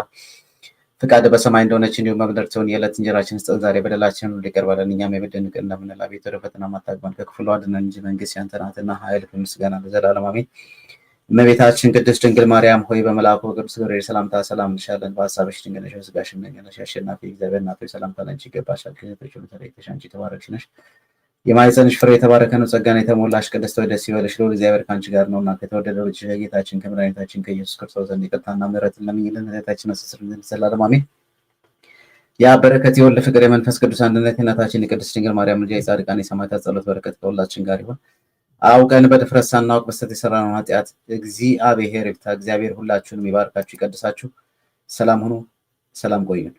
ፍቃድ በሰማይ እንደሆነች እንዲሁም በምድር ትሁን። የዕለት እንጀራችንን ስጠን ዛሬ፣ በደላችንን ሁሉ ይቅር በለን እኛም የበደሉንን ይቅር እንደምንል፣ አቤቱ ወደ ፈተና አታግባን ከክፉ አድነን እንጂ መንግስት ያንተ ናትና ኃይል፣ ምስጋና ለዘላለም አሜን። እመቤታችን ቅድስት ድንግል ማርያም ሆይ በመልአኩ ቅዱስ ገብርኤል ሰላምታ ሰላም እንልሻለን። በሐሳብሽ ድንግል ነሽ፣ በሥጋሽም ድንግል ነሽ። አሸናፊ እግዚአብሔር እናት ሆይ ሰላምታ ላንቺ ይገባሻል። ከሴቶች ሁሉ ተለይተሽ አንቺ የተባረክሽ ነሽ፣ የማኅፀንሽ ፍሬ የተባረከ ነው። ጸጋን የተሞላሽ ቅድስት ሆይ ደስ ይበልሽ፣ ልዑል እግዚአብሔር ከአንቺ ጋር ነውና ከተወደደው ልጅሽ ከጌታችን ከመድኃኒታችን ከኢየሱስ ክርስቶስ ዘንድ ይቅርታና ምሕረትን ለምኝልን ኃጢአታችንን ያስተሰርይልን ዘንድ ለዘላለሙ አሜን። ያ በረከት የወልድ ፍቅር የመንፈስ ቅዱስ አንድነት የእናታችን የቅድስት ድንግል ማርያም ልጅ የጻድቃን የሰማዕታት ጸሎት በረከት ከሁላችን ጋር ይሁን። አውቀን በድፍረት ሳናውቅ በስተት የሰራነውን ኃጢአት እግዚአብሔር ይፍታ። እግዚአብሔር ሁላችሁንም ይባርካችሁ ይቀድሳችሁ። ሰላም ሁኑ። ሰላም ቆዩን።